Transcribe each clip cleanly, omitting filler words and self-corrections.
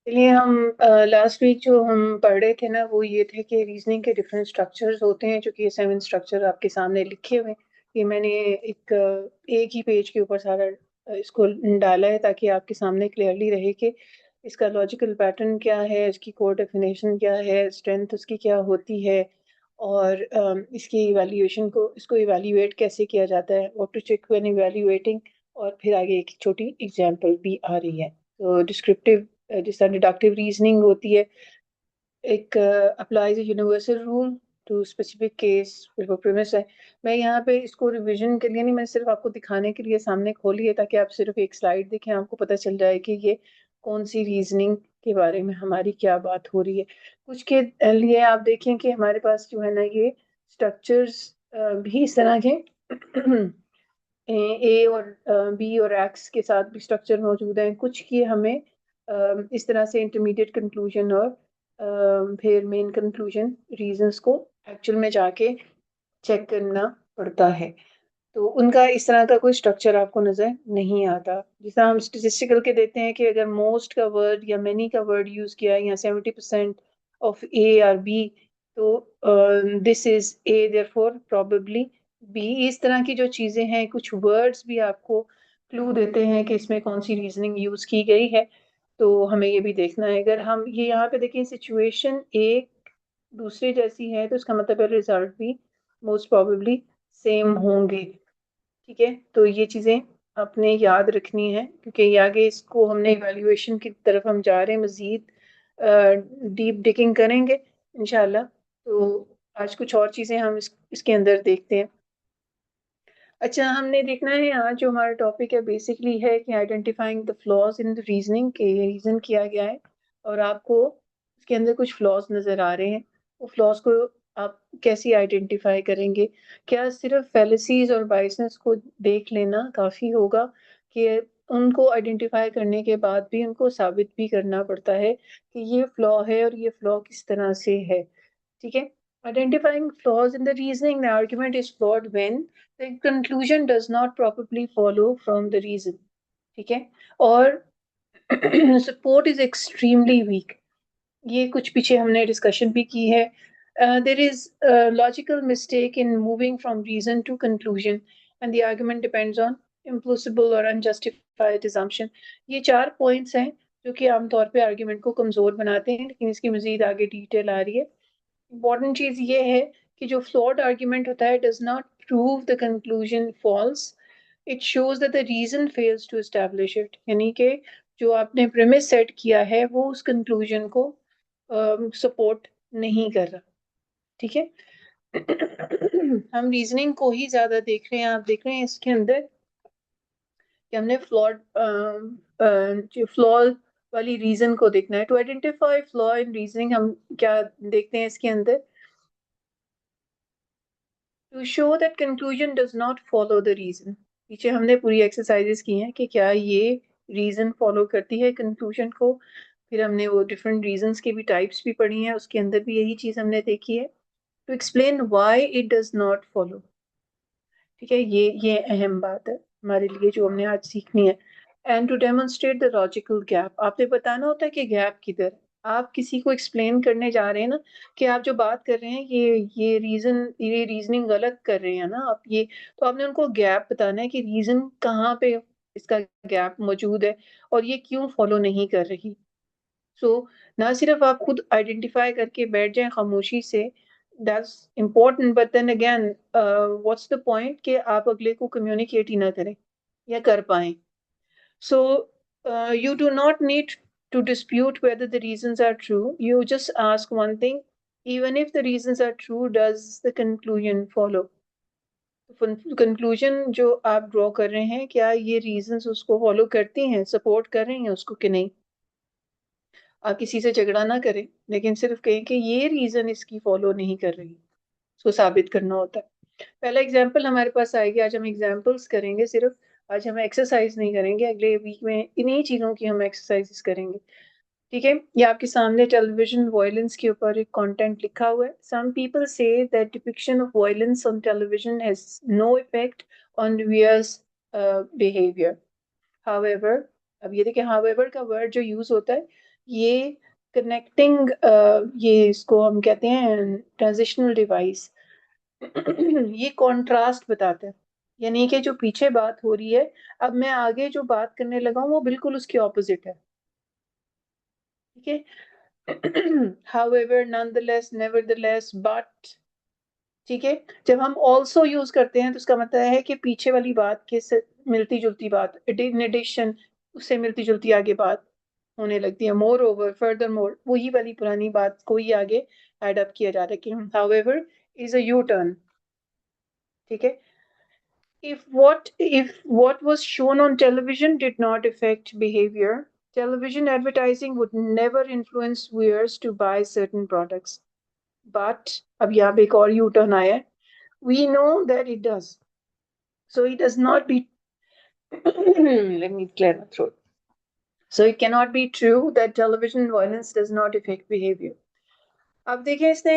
चलिए हम last week जो हम पढ़ रहे थे ना वो ये थे कि रीजनिंग के डिफरेंट स्ट्रक्चर्स होते हैं, जो कि ये 7 स्ट्रक्चर आपके सामने लिखे हुए हैं। ये मैंने एक ही पेज के ऊपर सारा इसको डाला है ताकि आपके सामने क्लियरली रहे कि इसका लॉजिकल पैटर्न क्या है, इसकी कोर डेफिनेशन क्या है, स्ट्रेंथ उसकी क्या होती है, और इसकी इवैल्यूएशन को इसको इवैल्यूएट कैसे किया जाता है, what to check when evaluating. और फिर आगे एक छोटी एग्जांपल भी आ रही है। तो डिस्क्रिप्टिव जिस तरह डिडक्टिव रीजनिंग होती है, एक applies universal rule to specific case, फिर वो प्रीमिस है। मैं यहाँ पे इसको रिवीजन के लिए नहीं, मैं सिर्फ आपको दिखाने के लिए सामने खोली है ताकि आप सिर्फ एक स्लाइड देखें, आपको पता चल जाए कि ये कौन सी रीजनिंग के बारे में हमारी क्या बात हो रही है। कुछ के लिए आप देखें कि हमारे पास जो है ना ये स्ट्रक्चर्स भी इस तरह के ए और बी और एक्स के साथ भी स्ट्रक्चर मौजूद हैं। कुछ की हमें इस तरह से इंटरमीडिएट कंक्लूजन और फिर मेन कंक्लूजन रीजंस को एक्चुअल में जाके चेक करना पड़ता है। तो उनका इस तरह का कोई स्ट्रक्चर आपको नजर नहीं आता। जिस हम स्टेटिस्टिकल के देते हैं कि अगर मोस्ट का वर्ड या मेनी का वर्ड यूज किया या 70% ऑफ ए और बी, तो this is a therefore probably be. इस तरह की जो चीजें हैं, कुछ वर्ड्स भी आपको क्लू देते हैं कि इसमें कौन सी रीजनिंग यूज की गई है। तो हमें ये भी देखना है। अगर हम ये यहाँ पे देखें सिचुएशन एक दूसरे जैसी है, तो इसका मतलब है रिजल्ट भी मोस्ट प्रोबेबली सेम होंगे। ठीक है, तो ये चीजें आपने याद रखनी है, क्योंकि ये आगे इसको हमने इवैल्यूएशन की तरफ हम जा रहे हैं, मजीद डीप डिगिंग करेंगे इंशाल्लाह। तो आज कुछ और चीजें हम इसके अंदर देखते हैं। अच्छा, हमने देखना है आज जो हमारा टॉपिक है बेसिकली है कि identifying the flaws in the reasoning के ये रीजन किया गया है, और आपको इसके अंदर कुछ फ्लॉज नजर आ रहे हैं। वो फ्लॉज को आप कैसे आइडेंटिफाई करेंगे? क्या सिर्फ फैलेसीज और बाइसेस को देख लेना काफी होगा, कि उनको आइडेंटिफाई करने के बाद भी उनको साबित भी करना पड़ता है कि ये फ्लॉ है और ये फ्लॉ किस तरह से है? ठीक है। Identifying flaws in the reasoning, the argument is flawed when the conclusion does not properly follow from the reason. ठीक है। और support is extremely weak. ये कुछ पीछे हमने डिस्कशन भी की है। There is a logical mistake in moving from reason to conclusion, and the argument depends on implausible or unjustified assumption. ये 4 पॉइंट्स हैं जो कि आमतौर पे आर्ग्यूमेंट को कमजोर बनाते हैं, लेकिन इसकी मजीद आगे डिटेल आ रही है। इम्पॉर्टेंट चीज ये है कि जो फ्लॉड आर्ग्यूमेंट होता है does not prove the conclusion false, it shows that the reason fails to establish it. यानी कि जो आपने प्रेमिस सेट किया है वो उस कंक्लूजन को सपोर्ट नहीं कर रहा। ठीक है। हम रीजनिंग को ही ज्यादा देख रहे हैं। आप देख रहे हैं इसके अंदर कि हमने फ्लॉड जो फ्लॉ वाली रीजन को देखना है। To identify flaw in reasoning हम क्या देखते हैं इसके अंदर? To show that conclusion does not follow the reason. पीछे हमने पूरी एक्सरसाइजेस की हैं कि क्या ये रीजन फॉलो करती है कंक्लूजन को। फिर हमने वो डिफरेंट रीजंस की भी टाइप्स भी पढ़ी हैं, उसके अंदर भी यही चीज हमने देखी है। To explain why it does not follow. ठीक है, ये अहम बात है हमारे लिए जो हमने आज सीखनी है। And to demonstrate the logical gap, आपने बताना होता है कि गैप किधर है। आप किसी को एक्सप्लेन करने जा रहे हैं ना कि आप जो बात कर रहे हैं ये रीजनिंग गलत कर रहे हैं ना आप ये, तो आपने उनको गैप बताना है कि रीजन कहाँ पे इसका गैप मौजूद है और ये क्यों फॉलो नहीं कर रही। सो ना सिर्फ आप खुद आइडेंटिफाई करके बैठ जाएं खामोशी से, that's important, but then again what's the point कि आप अगले को कम्युनिकेट ही ना करें या कर पाए। सो you do not need to dispute whether the reasons are true. You just ask one thing: even if the reasons are true, does the conclusion follow? Conclusion जो आप ड्रॉ कर रहे हैं, क्या ये रीजंस उसको फॉलो करती हैं, सपोर्ट कर रही हैं उसको कि नहीं? आप किसी से झगड़ा ना करें, लेकिन सिर्फ कहें कि ये रीजन इसकी फॉलो नहीं कर रही, उसको साबित करना होता है। पहला एग्जाम्पल हमारे पास आएगी। आज हम एग्जाम्पल्स करेंगे सिर्फ, आज हम एक्सरसाइज नहीं करेंगे। अगले वीक में इन्हीं चीजों की हम एक्सरसाइजेस करेंगे। ठीक है, ये आपके सामने टेलीविजन वायलेंस के ऊपर एक कंटेंट लिखा हुआ है। Some people say that depiction of violence on television has no effect on viewers behaviour. However, अब ये देखिए हाउएवर का वर्ड जो यूज होता है, ये कनेक्टिंग, ये इसको हम कहते हैं ट्रांजिशनल डिवाइस। ये कॉन्ट्रास्ट बताता है, यानी कि जो पीछे बात हो रही है, अब मैं आगे जो बात करने लगा हूँ वो बिल्कुल उसके ऑपोजिट है। ठीक है। however, nonetheless, nevertheless, but, ठीक है। जब हम also यूज करते हैं तो उसका मतलब है कि पीछे वाली बात के से मिलती जुलती बात, in addition, उससे मिलती जुलती आगे बात होने लगती है। मोर ओवर, फर्दर मोर, वही वाली पुरानी बात को ही आगे एड अप किया जा रहा है कि however is a U turn। ठीक है। If what was shown on television did not affect behavior, television advertising would never influence viewers to buy certain products. But अब यहाँ पे एक और यू टर्न आया है, we know that it does. So it does not be let me clear my throat. So it cannot be true that television violence does not affect behavior. अब देखिए, इसने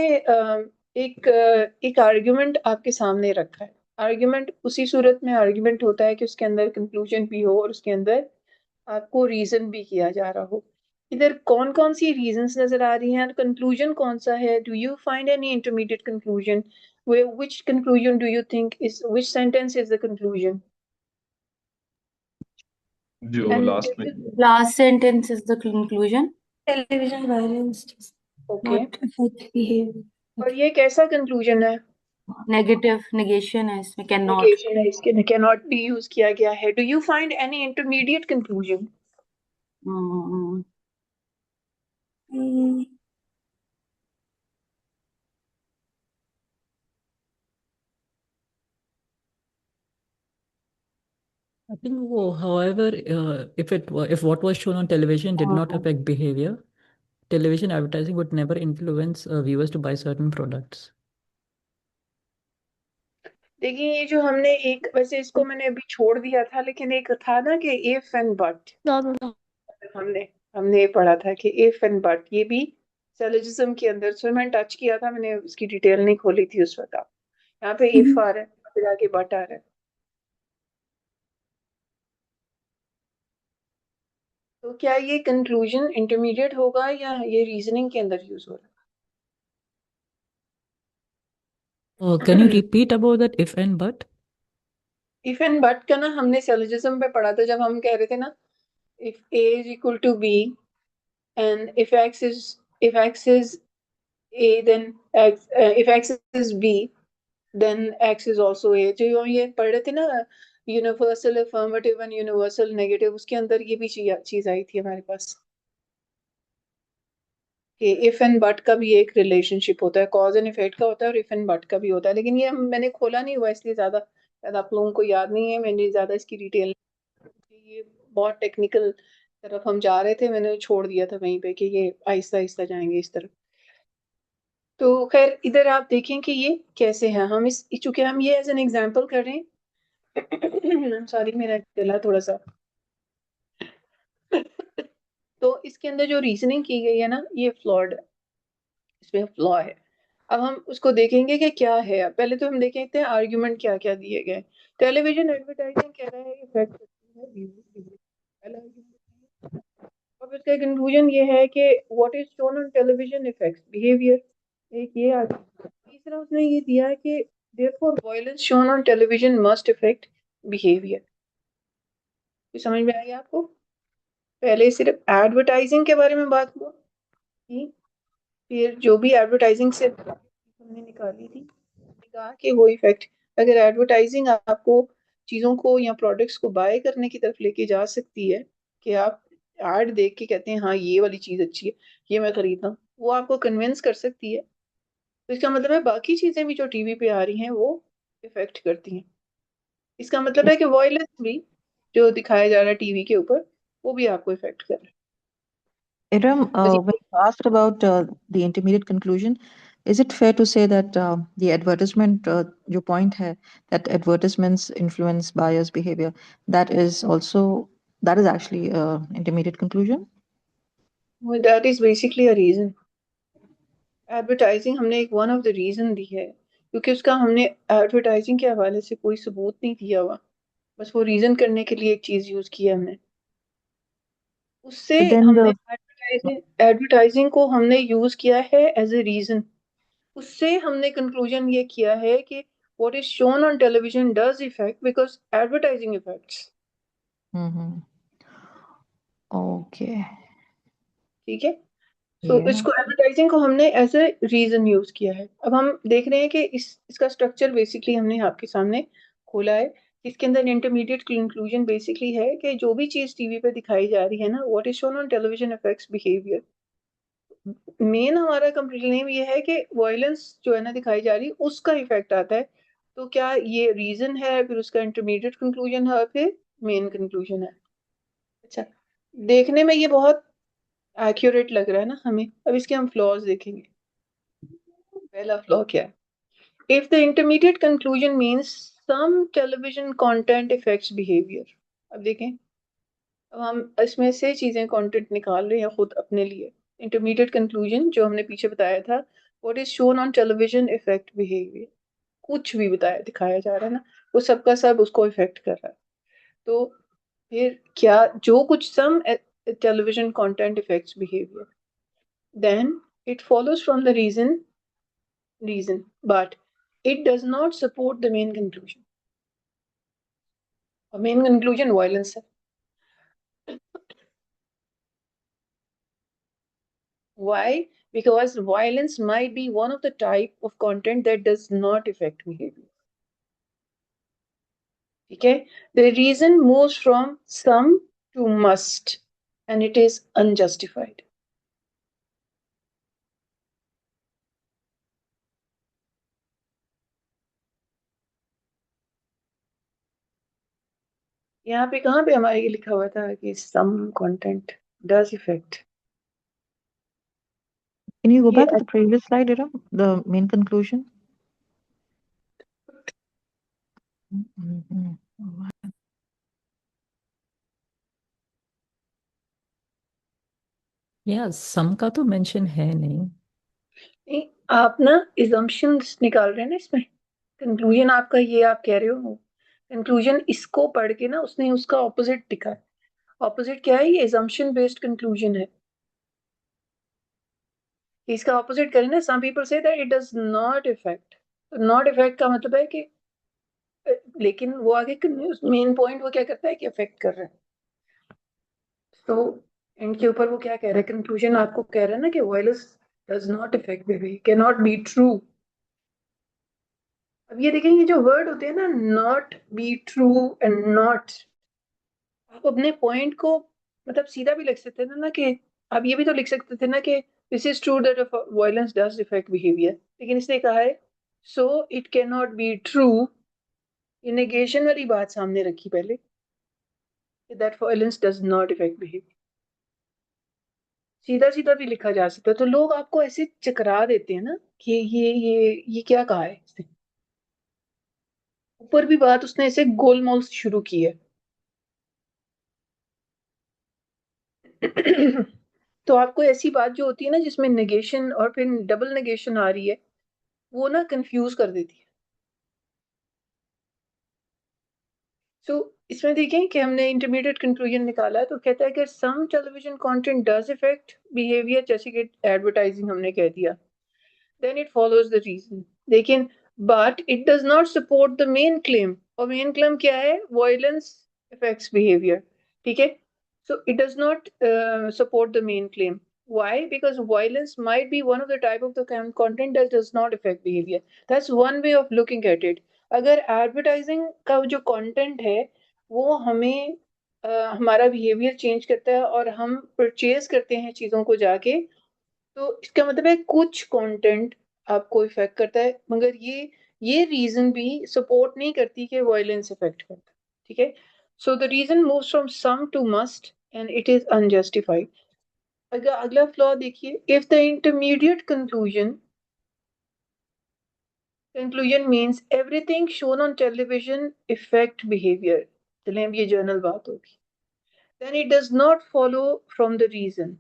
एक आर्ग्यूमेंट आपके सामने रखा है। आर्ग्यूमेंट उसी सूरत में आर्ग्यूमेंट होता है कि उसके अंदर कंक्लूजन भी हो और उसके अंदर आपको रीजन भी किया जा रहा हो। इधर कौन कौन सी रीजंस नजर आ रही हैं, कंक्लूजन कौन सा है? Do you find any intermediate conclusion? which conclusion do you think is, which sentence is the conclusion? जो And लास्ट में Last sentence is the conclusion. Television violence does okay, not affect behavior. और ये कैसा conclusion है? Negative negation है इसमें, cannot. Negation है, इसके कैनॉट भी यूज किया गया है। Do you find any intermediate conclusion? Mm, Mm, I think, however, if what was shown on television did not affect behavior, television advertising would never influence viewers to buy certain products. देखिए, ये जो हमने एक, वैसे इसको मैंने अभी छोड़ दिया था, लेकिन एक था ना कि इफ एंड बट, हमने हमने पढ़ा था कि इफ एंड बट, ये भी सिलोजिज्म के अंदर, सो मैंने टच किया था, मैंने उसकी डिटेल नहीं खोली थी उस वक्त। यहाँ पे इफ आ रहा है, फिर आगे बट आ रहा है। तो क्या ये कंक्लूजन इंटरमीडिएट होगा या ये रीजनिंग के अंदर यूज हो रहा Can you repeat about that if and but? है? इफ एंड बट का ना हमने सिलोजिज्म पे पढ़ा था, जब हम कह रहे थे ना, if A is equal to B and if x is a, then x, if x is b, then x is also a। जो ये पढ़ रहे थे ना, universal affirmative and universal negative, उसके अंदर ये भी चीज आई थी हमारे पास कि इफ एंड बट का भी एक रिलेशनशिप होता है, कॉज एंड इफेक्ट का होता है और इफ एंड बट का भी होता है। लेकिन ये मैंने खोला नहीं हुआ, इसलिए ज्यादा शायद आप लोगों को याद नहीं है, मैंने ज्यादा इसकी डिटेल, ये बहुत टेक्निकल तरफ हम जा रहे थे, मैंने छोड़ दिया था वहीं पे कि ये आहिस्ता आहिस्ता जाएंगे इस तरफ। तो खैर, इधर आप देखें कि ये कैसे है। हम इस, चूंकि हम ये एज एन एग्जांपल कर रहे हैं, सॉरी मेरा गला थोड़ा सा, तो इसके अंदर जो रीजनिंग की गई है ना, ये फ्लॉड है, इसमें फ्लॉ है। अब हम उसको देखेंगे कि क्या है। पहले तो हम देखेंगे हैं आर्ग्यूमेंट क्या क्या दिए गए। टेलीविजन एडवर्टाइजिंग कह रहा है इफेक्ट करती है views, पहला argument। अब इसका कंक्लूजन ये है कि what is shown on television effects behaviour, एक ये आ गया। तीसरा उसने ये दिया है कि therefore violence shown on television must affect behavior। कुछ समझ में आ गया आपको? पहले सिर्फ एडवर्टाइजिंग के बारे में बात हुआ कि फिर जो भी एडवर्टाइजिंग से हमने निकाली थी, कहा कि वो इफेक्ट, अगर एडवर्टाइजिंग आपको चीजों को या प्रोडक्ट्स को बाय करने की तरफ लेके जा सकती है कि आप एड देख के कहते हैं हाँ ये वाली चीज अच्छी है, ये मैं खरीदता हूँ, वो आपको कन्विंस कर सकती है, तो इसका मतलब है बाकी चीजें भी जो टीवी पे आ रही हैं वो इफेक्ट करती हैं। इसका मतलब है कि वॉयलेंस भी जो दिखाया जा रहा है टीवी के ऊपर, वो भी आपको इफेक्ट कर रहा है। Iram, बस when you asked about the intermediate conclusion, is it fair to say that the advertisement, your point है, that advertisements influence buyers' behavior, that is actually intermediate conclusion? That is basically a reason. Advertising हमने एक one of the reason दी है, क्योंकि उसका हमने advertising के हवाले से कोई सबूत नहीं दिया हुआ, बस वो रीजन करने के लिए एक चीज यूज की है हमने, उससे But then हमने the एडवर्टाइजिंग को हमने यूज किया है एज ए रीजन, उससे हमने कंक्लूजन ये किया है कि what is shown on television does affect because advertising affects. Okay. ठीक है, तो Yeah. इसको एडवर्टाइजिंग को हमने एज ए रीजन यूज किया है। अब हम देख रहे हैं कि इसका स्ट्रक्चर बेसिकली हमने आपके सामने खोला है। इसके अंदर इंटरमीडिएट कंक्लूजन बेसिकली है कि जो भी चीज टीवी पे दिखाई जा रही है ना, what is shown on television affects behaviour. Main हमारा कंप्लेन ये है कि वायलेंस जो है ना दिखाई जा रही है उसका इफेक्ट आता है। तो क्या ये रीजन है, फिर उसका इंटरमीडिएट कंक्लूजन है, फिर मेन कंक्लूजन है। अच्छा, देखने में ये बहुत एक्यूरेट लग रहा है ना हमें। अब इसके हम फ्लॉज देखेंगे। पहला फ्लॉ क्या है? If the intermediate conclusion means some television content effects behaviour. अब देखें, अब हम इसमें से चीजें कंटेंट निकाल रहे हैं खुद अपने लिए। इंटरमीडिएट कंक्लूजन जो हमने पीछे बताया था, what is shown on television effect behaviour, कुछ भी बताया दिखाया जा रहा है ना, वो सबका सब उसको इफेक्ट कर रहा है। तो फिर क्या जो कुछ सम television content affects behavior, then it follows from the reason, but it does not support the main conclusion. और main conclusion violence है। Why? Because violence might be one of the type of content that does not affect behavior. Okay, the reason moves from some to must, and it is unjustified. यहाँ पे कहाँ पे हमारे ये लिखा हुआ था कि some content does affect? Can you go back Yeah. to the previous slide, Ira? The main conclusion? Yeah, some का तो mention है नहीं। नहीं, आप ना assumptions निकाल रहे हैं ना इसमें। कंक्लूजन आपका ये आप कह रहे हो, कंक्लूजन इसको पढ़ के ना उसने उसका ऑपोजिट दिखा है। ऑपोजिट क्या है? ये assumption बेस्ड कंक्लूजन है। इसका ऑपोजिट करें ना, some people say that it does not effect. Not effect का मतलब है कि लेकिन वो आगे मेन पॉइंट वो क्या करता है कि अफेक्ट कर रहा है। तो इनके ऊपर वो क्या कह रहा है, कंक्लूजन आपको कह रहा है ना कि violence does not effect baby, can not be true. अब ये देखें, ये जो वर्ड होते हैं ना, not be true and not, आप अपने पॉइंट को मतलब सीधा भी लिख सकते थे ना कि आप ये भी तो लिख सकते थे ना कि this is true that violence does effect behaviour, लेकिन इसने कहा है so it can not be true. ये नेगेशन वाली बात सामने रखी पहले, that violence does not effect behaviour. सीधा सीधा भी लिखा जा सकता है। तो लोग आपको ऐसे चकरा देते हैं ना कि ये क्या कहा है इसने, ऊपर भी बात उसने ऐसे गोलमोल से शुरू की है। तो आपको ऐसी बात जो होती है ना जिसमें नेगेशन और फिर डबल नेगेशन आ रही है, वो ना कंफ्यूज कर देती है। सो इसमें देखें कि हमने इंटरमीडिएट कंक्लूजन निकाला है, तो कहता है कि some television content does effect behaviour, जैसे कि एडवर्टाइजिंग हमने कह दिया, then it follows the reason. लेकिन but it does not support the main claim, और मेन क्लेम क्या है? Violence effects behaviour. ठीक है, so it does not support the main claim. Why? Because violence might be one of the type of the content that does not affect behavior. That's one way of looking at it. अगर advertising का जो content है वो हमें हमारा behaviour change करता है और हम परचेज करते हैं चीज़ों को जाके, तो इसका मतलब है कुछ कंटेंट आपको इफेक्ट करता है, मगर ये रीजन भी सपोर्ट नहीं करती कि वायलेंस इफेक्ट करता है। ठीक है, so the reason moves from some to must and it is unjustified. अगर अगला फ्लॉ देखिए, if the intermediate conclusion means everything shown on television effect behaviour, चलें अब ये जर्नल बात होगी, then it does not follow from the reason,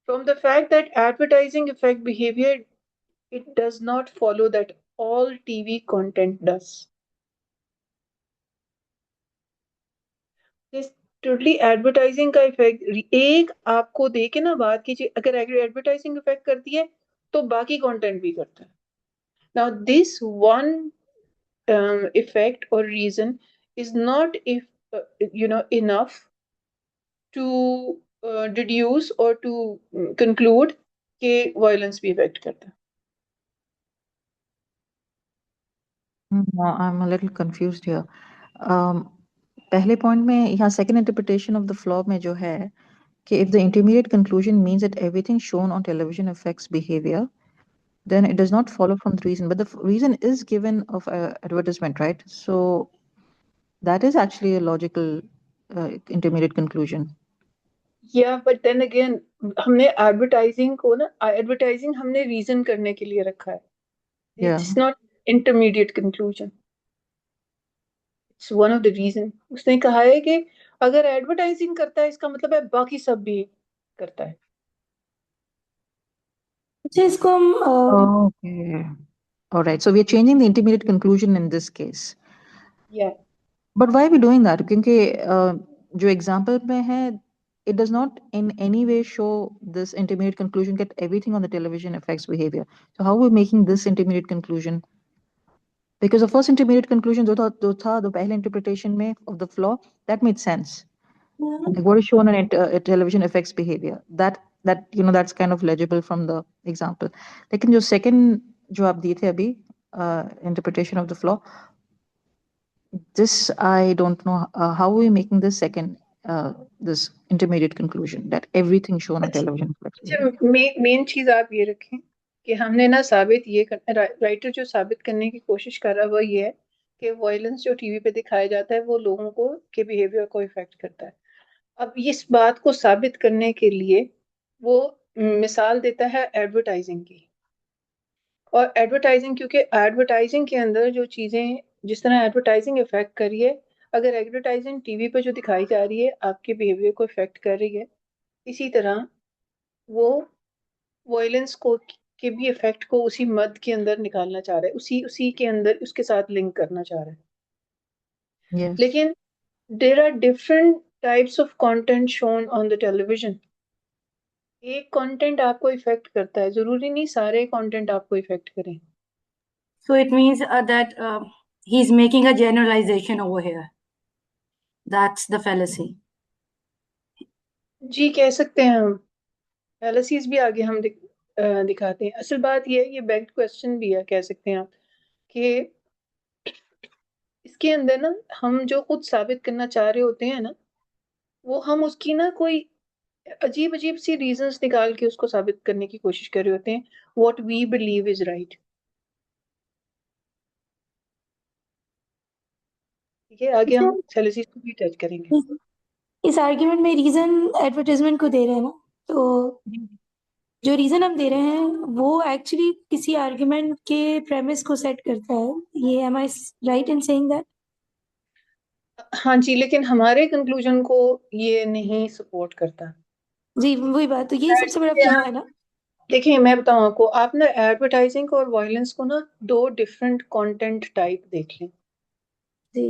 from the fact that advertising affect behavior, it does not follow that all TV content does. Totally advertising का effect एक आपको दे के ना बात कीजिए, अगर एडवर्टाइजिंग इफेक्ट करती है तो बाकी कंटेंट भी करता है. Now this one effect or reason is not enough to deduce or to conclude कि violence भी affect करता है. I'm a little confused here. पहले पॉइंट में यहाँ second interpretation of the flaw में जो है कि if the intermediate conclusion means that everything shown on television affects behavior, then it does not follow from the reason. But the reason is given of advertisement, right? So that is actually a logical intermediate conclusion. Yeah, but then again हमने advertising को ना advertising हमने reason करने के लिए रखा है. Yeah. It's not intermediate conclusion. It's one of the reason. उसने कहा है कि अगर advertising करता है इसका मतलब है बाकी सब भी करता है. अच्छा, इसको हम Okay. All right. So we are changing the intermediate conclusion in this case. Yeah. But why are we doing that? क्योंकि जो example में है, it does not in any way show this intermediate conclusion that everything on the television affects behavior. So how are we making this intermediate conclusion? Because the first intermediate conclusion जो था the पहले interpretation में of the flaw, that made sense. Like what is shown on television affects behavior. That that's kind of legible from the example. लेकिन जो second जो आप दिए थे अभी interpretation of the flaw, this I don't know how are we making this second this intermediate conclusion that everything shown on television affects behavior. अच्छा, main चीज आप ये रखें कि हमने ना साबित ये राइटर जो साबित करने की कोशिश कर रहा है वो ये है कि वायलेंस जो टीवी पे दिखाया जाता है वो लोगों को के बिहेवियर को इफेक्ट करता है. अब इस बात को साबित करने के लिए वो मिसाल देता है एडवर्टाइजिंग की. और एडवर्टाइजिंग क्योंकि एडवर्टाइजिंग के अंदर जो चीजें जिस तरह एडवर्टाइजिंग इफेक्ट कर रही है, अगर एडवर्टाइजिंग टीवी पे जो दिखाई जा रही है आपके बिहेवियर को इफेक्ट कर रही है, इसी तरह वो वायलेंस को के भी इफेक्ट को उसी मद के अंदर निकालना चाह रहा है, उसी के अंदर उसके साथ लिंक करना चाह रहा है. Yes. लेकिन there are different types of content shown on the television. एक कंटेंट आपको इफेक्ट करता है, जरूरी नहीं सारे कंटेंट आपको इफेक्ट करें. So it means that he's making a generalization over here. That's the fallacy. जी कह सकते हैं हम, फैलेसीज भी आगे हम दिखाते हैं. असल बात ये बैक्ड क्वेश्चन भी है, कह सकते हैं आप कि इसके अंदर ना हम जो खुद साबित करना चाह रहे होते हैं ना, वो हम उसकी ना कोई अजीब अजीब सी रीजंस निकाल के उसको साबित करने की कोशिश कर रहे होते हैं. What we believe is right. ठीक है, आगे हम फैलेसीज को भी टच करेंगे. इस आर्ग्यूमेंट में रीजन एडवर्टाइजमेंट को दे रहे हैं ना, तो जो रीजन हम दे रहे हैं वो एक्चुअली किसी आर्ग्यूमेंट के प्रेमिस को सेट करता है. ये am I right in saying that? हाँ जी, लेकिन हमारे कंक्लूजन को ये नहीं सपोर्ट करता. जी वही बात, तो ये सबसे बड़ा फ्लॉ है ना. देखिए मैं बताऊं आपको, आप ना एडवर्टाइजिंग और वायलेंस को ना दो डिफरेंट कंटेंट टाइप देख लें. जी.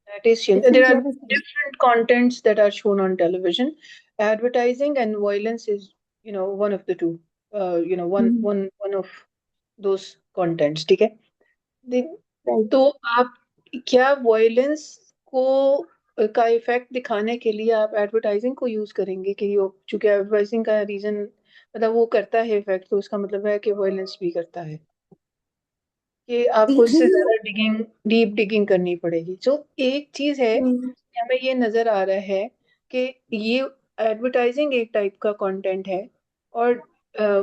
That is, there are different contents that are shown on television. Advertising and violence is, one of the two. One of those contents. ठीक है. तो आप क्या वायलेंस को का इफेक्ट दिखाने के लिए आप एडवर्टाइजिंग को यूज करेंगे कि चूंकि एडवर्टाइजिंग का रीजन मतलब वो करता है इफेक्ट, तो उसका मतलब है कि वायलेंस भी करता है. कि आपको इससे ज्यादा डीप डिगिंग करनी पड़ेगी. जो एक चीज है हमें ये नजर आ रहा है कि ये एडवर्टाइजिंग एक टाइप का कंटेंट है और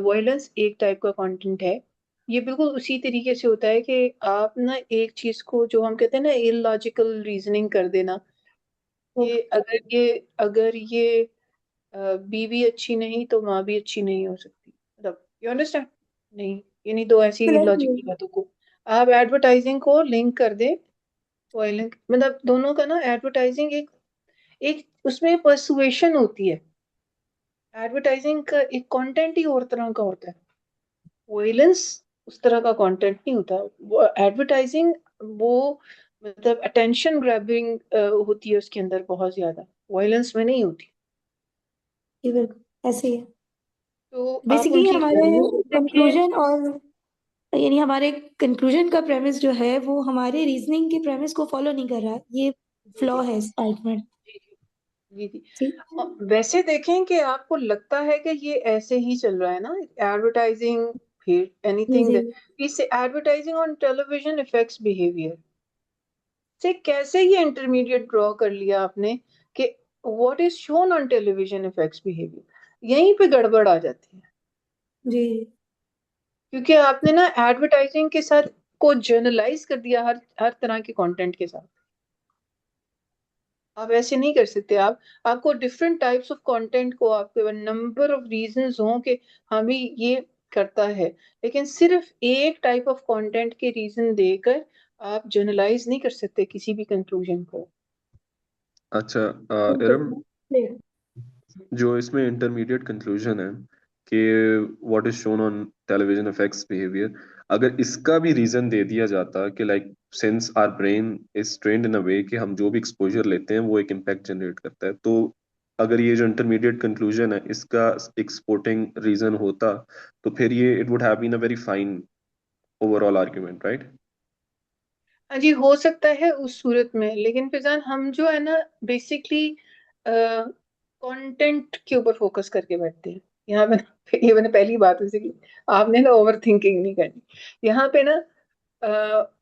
वायलेंस एक टाइप का कंटेंट है. ये बिल्कुल उसी तरीके से होता है कि आप ना एक चीज को जो हम कहते हैं ना इलॉजिकल रीजनिंग कर देना कि अगर ये बीवी अच्छी नहीं तो माँ भी अच्छी नहीं हो सकती. मतलब यू अंडरस्टैंड? नहीं, ये नहीं, दो ऐसी लॉजिकल बातों को आप एडवर्टाइजिंग को लिंक कर दे. वायलेंस मतलब दोनों का ना एडवर्टाइजिंग एक उसमें पर्सुएशन होती है. एडवर्टाइजिंग का एक कंटेंट ही और तरह का होता है, वायलेंस उस तरह का कंटेंट नहीं होता. वो एडवर्टाइजिंग वो मतलब अटेंशन ग्रैबिंग होती है उसके अंदर बहुत ज्यादा. वायलेंस में नहीं होती। ये बिल्कुल ऐसे ही है। तो आप बेसिकली उनकी हमारे values को देखें। कंक्लूजन और यानी हमारे कंक्लूजन का प्रेमिस जो है वो हमारे रीजनिंग के प्रेमिस को फॉलो नहीं कर रहा। ये फ्लॉ है इस आर्गुमेंट। जी जी। ठीक। वैसे देखें कि आपको लगता है कि ये ऐसे ही चल रहा है ना, एडवर्टाइजिंग, फिर एनीथिंग, जी इस advertising on television effects behaviour से कैसे ये इंटरमीडिएट ड्रॉ कर लिया आपने कि what is shown on television effects behaviour, यहीं पे गड़बड़ आ जाती है। जी क्योंकि आपने ना एडवर्टाइजिंग के साथ को जर्नलाइज कर दिया हर तरह के कंटेंट के साथ। आप ऐसे नहीं कर सकते। आपको डिफरेंट टाइप्स ऑफ कंटेंट को, आपके नंबर ऑफ रीजंस हों कि हमें ये करता है, लेकिन सिर्फ एक टाइप ऑफ कंटेंट के रीजन देकर आप जनरलाइज नहीं कर सकते किसी भी कंक्लूजन को। अच्छा इरम, जो इसमें इंटरमीडिएट कंक्लूजन है कि what is shown on television affects behaviour, अगर इसका भी रीजन दे दिया जाता कि like since our brain is trained in a way कि हम जो भी एक्सपोजर लेते हैं वो एक इम्पैक्ट जनरेट करता है, तो अगर ये जो इंटरमीडिएट कंक्लूजन है इसका एक सपोर्टिंग रीजन होता तो फिर ये it would have been a very fine overall argument, right? हाँ जी, हो सकता है उस सूरत में, लेकिन फिजान हम जो है ना बेसिकली कंटेंट के ऊपर फोकस करके बैठते हैं यहाँ पे ये मैंने पहली बात उसे की, आपने ना ओवर थिंकिंग नहीं करनी यहाँ पे ना। अ,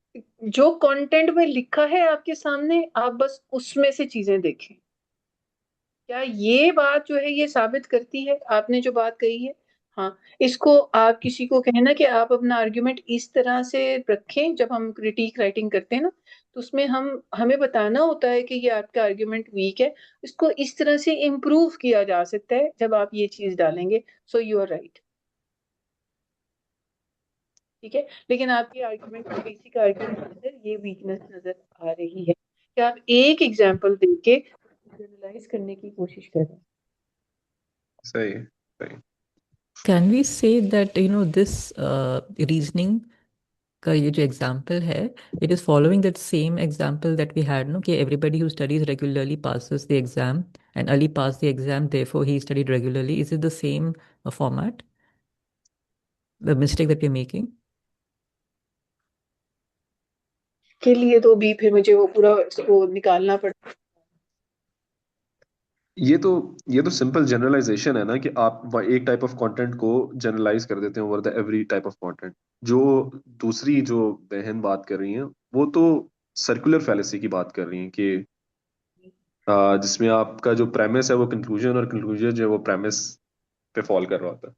जो कंटेंट में लिखा है आपके सामने, आप बस उसमें से चीजें देखें। क्या ये बात जो है ये साबित करती है आपने जो बात कही है? हाँ, इसको आप किसी को कहें ना कि आप अपना आर्ग्यूमेंट इस तरह से रखें, जब हम क्रिटिक राइटिंग करते हैं ना तो उसमें हमें बताना होता है कि ये आपका आर्ग्यूमेंट वीक है, इसको इस तरह से इम्प्रूव किया जा सकता है जब आप ये चीज डालेंगे। सो यू आर राइट, ठीक है। लेकिन आपके आर्ग्यूमेंट में, बेसिक आर्ग्यूमेंट के अंदर ये वीकनेस नजर आ रही है कि आप एक एग्जांपल देके जनरलाइज करने की कोशिश कर रहे हैं। सही है, सही। Can we say that, this reasoning का ये जो एग्जाम्पल है, it is following that same example that we had, no, कि everybody who studies regularly passes the exam, and Ali passed the exam, therefore he studied regularly. Is it the same format, the mistake that we're making? के लिए तो भी फिर मुझे वो पूरा इसको निकालना पड़ता। ये तो सिंपल जनरलाइजेशन है ना कि आप एक टाइप ऑफ कंटेंट को जनरलाइज कर देते हैं over the every type of content. जो दूसरी जो बहन बात कर रही हैं वो तो सर्कुलर फैलेसी की बात कर रही हैं कि जिसमें आपका जो प्रेमिस है वो कंक्लूजन और कंक्लूजन जो है वो प्रेमिस पे फॉल कर रहा होता है।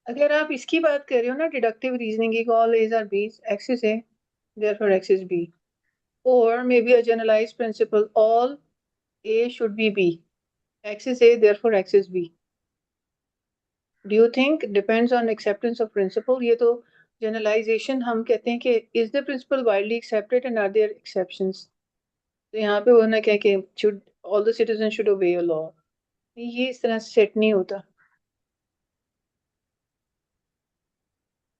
अगर आप इसकी बात कर रहे हो ना, डिडक्टिव रीजनिंग की, ऑल एज आर बीस, x is a therefore x is b, or maybe a generalized principle, all a should be b, x is a therefore x is b. Do you think depends on acceptance of principle? ये तो generalization हम कहते हैं कि is the principle widely accepted and are there exceptions? तो यहाँ पे वो ना क्या कि should all the citizens should obey a law, ये इस तरह से सेट नहीं होता,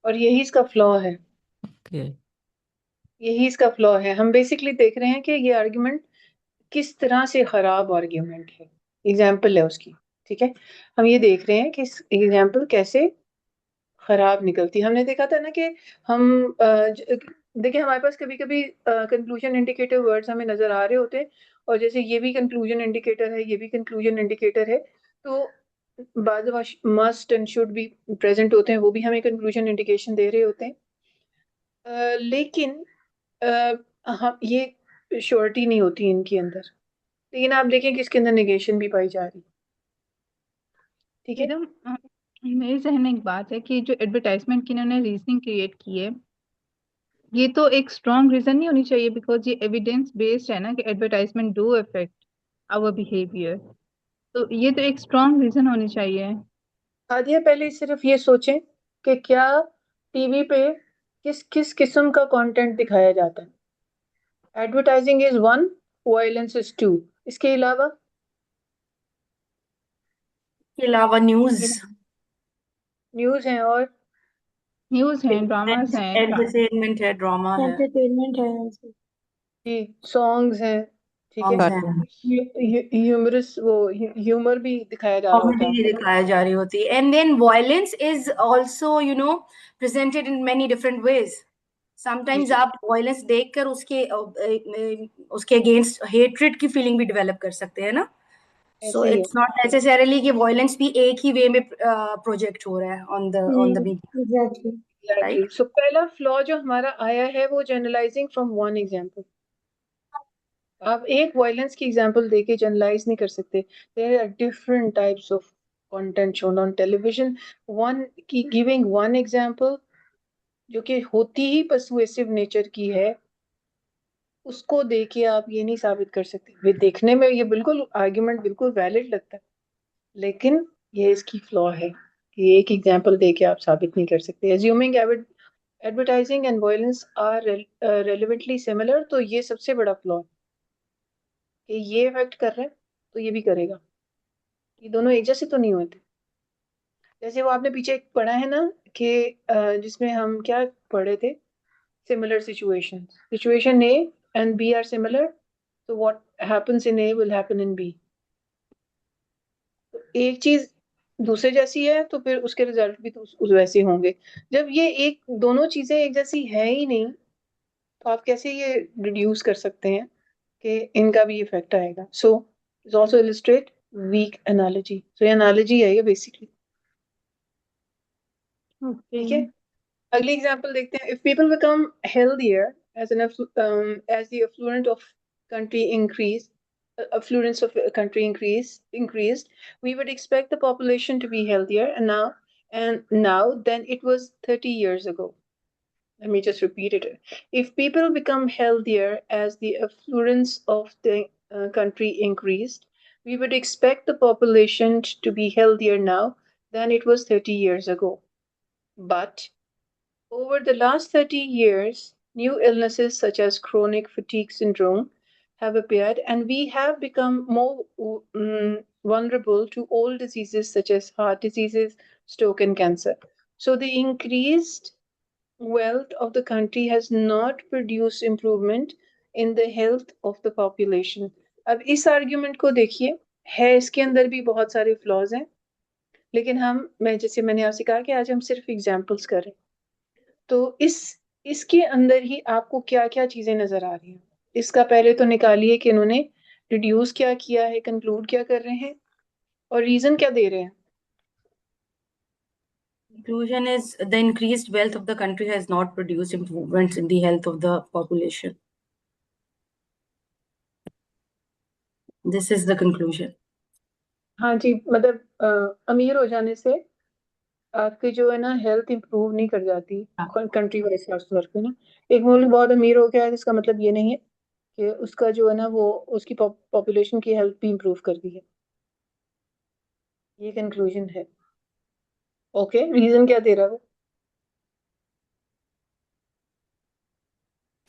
और यही इसका फ्लॉ है। Okay. यही इसका फ्लॉ है। हम बेसिकली देख रहे हैं कि ये आर्ग्यूमेंट किस तरह से खराब आर्ग्यूमेंट है, एग्जाम्पल है उसकी, ठीक है। हम ये देख रहे हैं कि एग्जाम्पल कैसे खराब निकलती। हमने देखा था ना कि हम देखिए हमारे पास कभी कभी कंक्लूजन इंडिकेटर वर्ड्स हमें नजर आ रहे होते हैं, और जैसे ये भी कंक्लूजन इंडिकेटर है, ये भी कंक्लूजन इंडिकेटर है, तो बाद मस्ट एंड शुड भी प्रेजेंट होते हैं, वो भी हमें कंक्लूजन इंडिकेशन दे रहे होते हैं। लेकिन हम ये श्योरिटी नहीं होती इनके अंदर, लेकिन आप देखें कि इसके अंदर नेगेशन भी पाई जा रही, ठीक है। एकदम मेरे जहन में एक बात है कि जो एडवर्टाइजमेंट की इन्होंने रीजनिंग क्रिएट की है, ये तो एक स्ट्रॉन्ग रीजन नहीं होनी चाहिए, बिकॉज ये एविडेंस बेस्ड है ना कि advertisement do affect our behaviour, तो ये तो एक स्ट्रॉन्ग रीजन होनी चाहिए। आदिया, पहले सिर्फ ये सोचें कि क्या टीवी पे किस किस किस्म का कंटेंट दिखाया जाता है। Advertising is one, violence is two, इसके अलावा के अलावा न्यूज न्यूज है, और न्यूज है, ड्रामास हैं, एंटरटेनमेंट है, ड्रामा है। एंटरटेनमेंट है। जी सॉन्ग्स हैं, ठीक है, Cartoon. ह्यूमरस वो ह्यूमर भी दिखाया जा रहा होता है Comedy आपको ना। दिखाया जा रही होती है, and then violence is also presented in many different ways. Sometimes जी आप violence देखकर उसके against hatred की feeling भी develop कर सकते हैं ना. So ऐसे ही है। it's not necessarily कि violence भी एक ही way में project हो रहा है on the media, Exactly. Exactly. right? सो पहला फ्लॉ जो हमारा आया है वो जनरलाइजिंग फ्रॉम वन एग्जांपल। आप एक वायलेंस की एग्जांपल देके जनरलाइज नहीं कर सकते। There are different types of content shown on television. One की गिविंग वन एग्जांपल जो कि होती ही पर्सुएसिव नेचर की है, उसको देके आप ये नहीं साबित कर सकते। वे देखने में ये बिल्कुल आर्ग्यूमेंट बिल्कुल वैलिड लगता है, लेकिन ये इसकी फ्लॉ है कि एक एग्जांपल देके आप साबित नहीं कर सकते। Assuming advertising and violence are relevantly similar, तो ये सबसे बड़ा फ्लॉ है कि ये इफेक्ट कर रहा है तो ये भी करेगा। ये दोनों एक जैसे तो नहीं होते। जैसे वो आपने पीछे एक पढ़ा है ना कि जिसमें हम क्या पढ़े थे, similar situation A and B are similar, तो what happens in A will happen in B. तो एक चीज दूसरे जैसी है तो फिर उसके रिजल्ट भी तो उस वैसे होंगे। जब ये एक दोनों चीजें एक जैसी है ही नहीं, तो आप कैसे ये रिड्यूस कर सकते हैं कि इनका भी इफेक्ट आएगा। So it's also illustrate weak analogy. So ये एनालॉजी है ये बेसिकली, ठीक है। अगली एग्जांपल देखते हैं। If people become healthier as an as the affluent of country increase affluence of a country increased, we would expect the population to be healthier and now than it was 30 years ago. Let me just repeat it. If people become healthier as the affluence of the country increased, we would expect the population to be healthier now than it was 30 years ago. But over the last 30 years, new illnesses such as chronic fatigue syndrome have appeared, and we have become more vulnerable to old diseases such as heart diseases, stroke, and cancer. So, the increased wealth of the country has not produced improvement in the health of the population. अब इस argument को देखिए, है इसके अंदर भी बहुत सारे फ्लॉज हैं, लेकिन जैसे मैंने आपसे कहा कि आज हम सिर्फ एग्जाम्पल्स करें, तो इसके अंदर ही आपको क्या क्या चीजें नजर आ रही हैं। इसका पहले तो निकालिए कि इन्होंने रिड्यूस क्या किया है, कंक्लूड क्या कर रहे हैं और रीजन क्या दे रहे हैं। Conclusion is the increased wealth of the country has not produced improvements in the health of the population. This is the conclusion. हाँ जी, मतलब अमीर हो जाने से आपकी जो है ना हेल्थ इंप्रूव नहीं कर जाती कंट्री वाइज खासतौर पे ना। एक मुल्क बहुत अमीर हो गया है इसका मतलब ये नहीं है कि उसका जो है ना वो उसकी पॉपुलेशन की हेल्थ भी इंप्रूव कर दी है। ये कंक्लूजन है। ओके, रीजन क्या दे रहा है वो?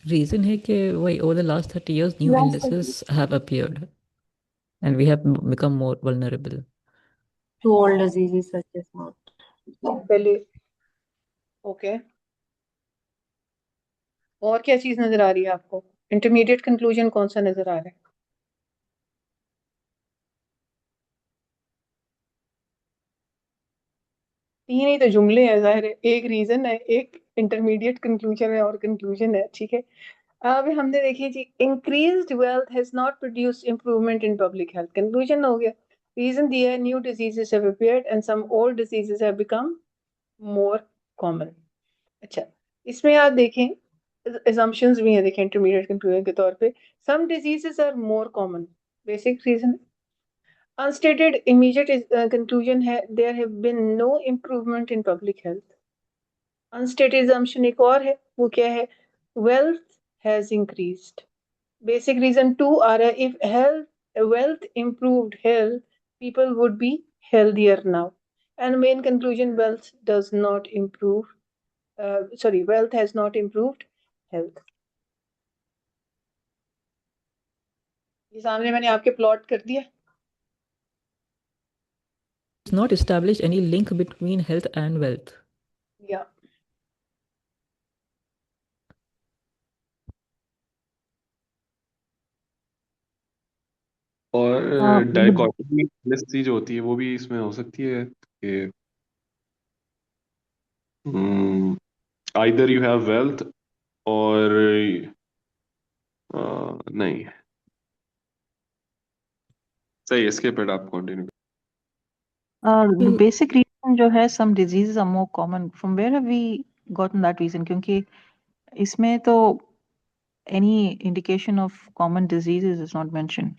Reason है कि वही over the last 30 years new illnesses have appeared and we have become more vulnerable. To all diseases such as heart. पहले ओके, और क्या चीज नजर आ रही है आपको? इंटरमीडिएट कंक्लूजन कौन सा नजर आ रहा है? तीन ही तो जुमले हैं, जाहिर है एक रीजन है, एक इंटरमीडिएट कंक्लूजन है और कंक्लूजन है, ठीक है। अब हमने देखिए जी, increased wealth has not produced improvement in public health, conclusion हो गया। रीजन दिया है, new diseases have appeared and some old diseases have become more common. अच्छा, इसमें आप देखें assumptions भी हैं, देखें इंटरमीडिएट कंक्लूजन के तौर पे। some diseases are more common, basic reason। unstated immediate conclusion है, there have been no improvement in public health। unstated assumption एक और है, वो क्या है? wealth has increased। basic reason 2 आ रहा है, if wealth improved health, people would be healthier now। and main conclusion, wealth does not improve wealth has not improved health। ये सामने मैंने आपके प्लॉट कर दिया। It's not established any link between health and wealth. या और the- dichotomy fallacy जो होती है वो भी इसमें हो सकती है कि either you have wealth और नहीं सही है, skip it, आप कंटिन्यू। the basic reason जो है some diseases are more common. From where have we gotten that reason? क्योंकि इसमें तो any indication of common diseases is not mentioned.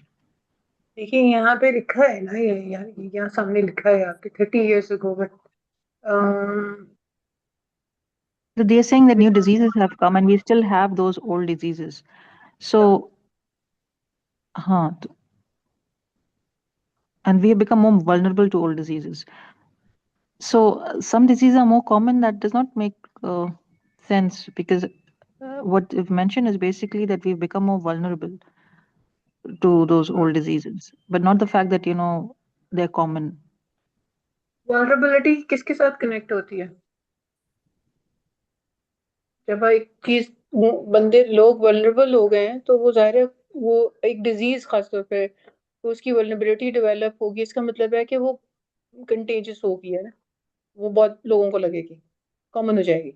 देखिए यहाँ पे लिखा है ना, ये यार यहाँ सामने लिखा है आपके 30 years ago, but So they are saying that new diseases have come and we still have those old diseases. So, and we have become more vulnerable to old diseases. So some diseases are more common. That does not make sense because what you've mentioned is basically that we've become more vulnerable to those old diseases, but not the fact that, they're common. Vulnerability किसके साथ connect होती है? जब एक चीज बंदे लोग vulnerable हो गए हैं तो वो जाहिर है वो एक डिजीज खासतौर पे तो उसकी वल्नरेबिलिटी डेवलप होगी, इसका मतलब है कि वो कंटेजियस होगी, है ना, वो बहुत लोगों को लगेगी, कॉमन हो जाएगी।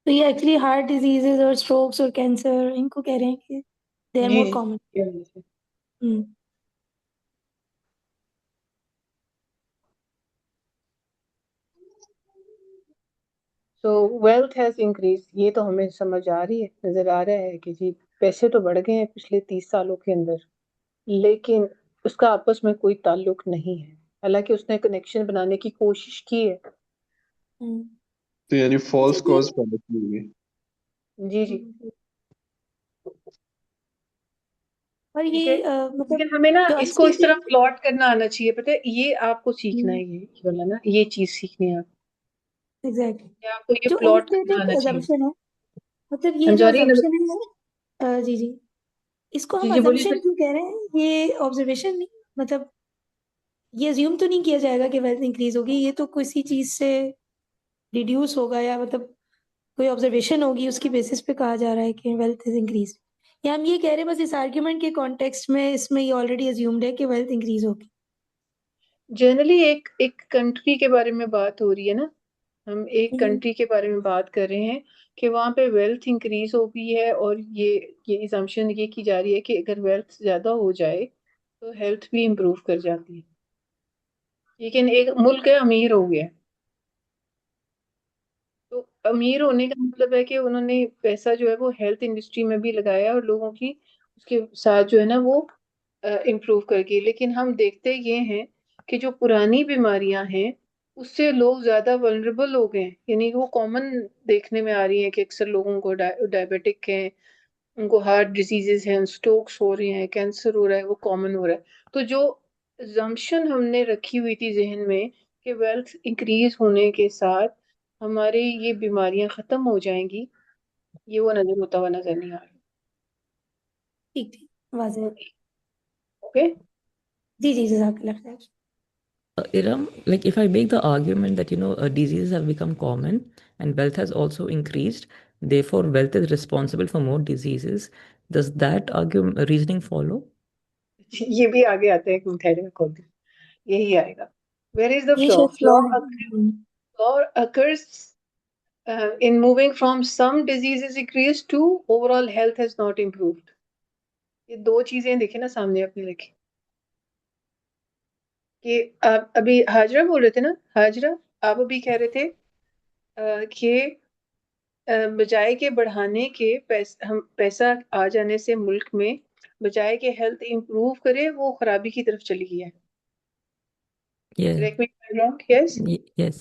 तो ये एक्चुअली हार्ट डिजीजेस और स्ट्रोक्स और कैंसर इनको कह रहे हैं कि they R G more ji common. ये वजह से। सो वेल्थ हैज इंक्रीज, ये तो हमें समझ आ रही है, नजर आ रहा है कि जी पैसे तो बढ़ गए हैं पिछले 30 सालों के अंदर, लेकिन उसका आपस में कोई ताल्लुक नहीं है, हालांकि उसने कनेक्शन बनाने की कोशिश की है। तो यानी फॉल्स कॉज fallacy हुई। जी जी और ठीक ये है, मतलब लेकिन हमें ना जो इसको इस तरह अनस्टेटेड प्लॉट करना आना चाहिए, पता है, ये आपको सीखना है, ये वाला ना, ये चीज सीखनी है आपको, एग्जैक्टली ये आपको ये जो प्लॉट करना अनस्टेटेड आना चाहिए। अजम्पशन है, मतलब ये जो समझारी अजम्पशन है जी जी, इसको जी हम जी बोलिए अजम्पशन सर। क्यों कह रहे हैं? ये ऑब्जर्वेशन नहीं, मतलब ये अज्यूम तो नहीं किया जाएगा कि वेल्थ इंक्रीज होगी, ये तो किसी चीज से डिड्यूस होगा या मतलब कोई ऑब्जर्वेशन होगी उसकी बेसिस पे कहा जा रहा है कि वेल्थ इज इंक्रीज, या हम ये कह रहे हैं बस इस आर्ग्यूमेंट के कॉन्टेक्स्ट में इसमें ये ऑलरेडी अज्यूम्ड है कि वेल्थ इंक्रीज होगी। जनरली एक एक कंट्री के बारे में बात हो रही है ना, हम एक कंट्री के बारे में बात कर रहे हैं कि वहां पे वेल्थ इंक्रीज हो गई है, और ये असम्पशन ये की जा रही है कि अगर वेल्थ ज्यादा हो जाए तो हेल्थ भी इम्प्रूव कर जाती है, लेकिन एक मुल्क है अमीर हो गया, तो अमीर होने का मतलब है कि उन्होंने पैसा जो है वो हेल्थ इंडस्ट्री में भी लगाया और लोगों की उसके साथ जो है ना वो इम्प्रूव करके, लेकिन हम देखते ये हैं कि जो पुरानी बीमारियां हैं उससे लोग ज्यादा वल्नरेबल हो गए हैं, यानी वो कॉमन देखने में आ रही है कि अक्सर लोगों को डायबिटिक हैं, उनको हार्ट डिजीजेस हैं, स्ट्रोक्स हो रहे हैं, कैंसर हो रहा है, वो कॉमन हो रहा है। तो जो जम्पशन हमने रखी हुई थी जहन में कि वेल्थ इंक्रीज होने के साथ हमारे ये बीमारियां खत्म हो जाएंगी, ये वो नजर होता हुआ नजर नहीं आ रहा। ठीक ठीक, वाज़ेह। ओके जी जी, जज़ाकल्लाह खैर। Iram, like if I make the argument that diseases have become common and wealth has also increased, therefore wealth is responsible for more diseases, does that argument reasoning follow? ये भी आगे आते हैं, ठहरे खोल दी, यही आएगा। वेयर इज द ये फ्लॉ? शायद फ्लॉ है। Flaw occurs in moving from some diseases increased to overall health has not improved। ये दो चीजें देखे ना सामने अपने लिखी, कि आप अभी हाजरा बोल रहे थे ना, हाजरा आप अभी कह रहे थे कि बजाय के बढ़ाने के हम पैसा आ जाने से मुल्क में बजाय के हेल्थ इंप्रूव करे वो खराबी की तरफ चली गई है। Yeah. Correct me if I am wrong. Yes Yes.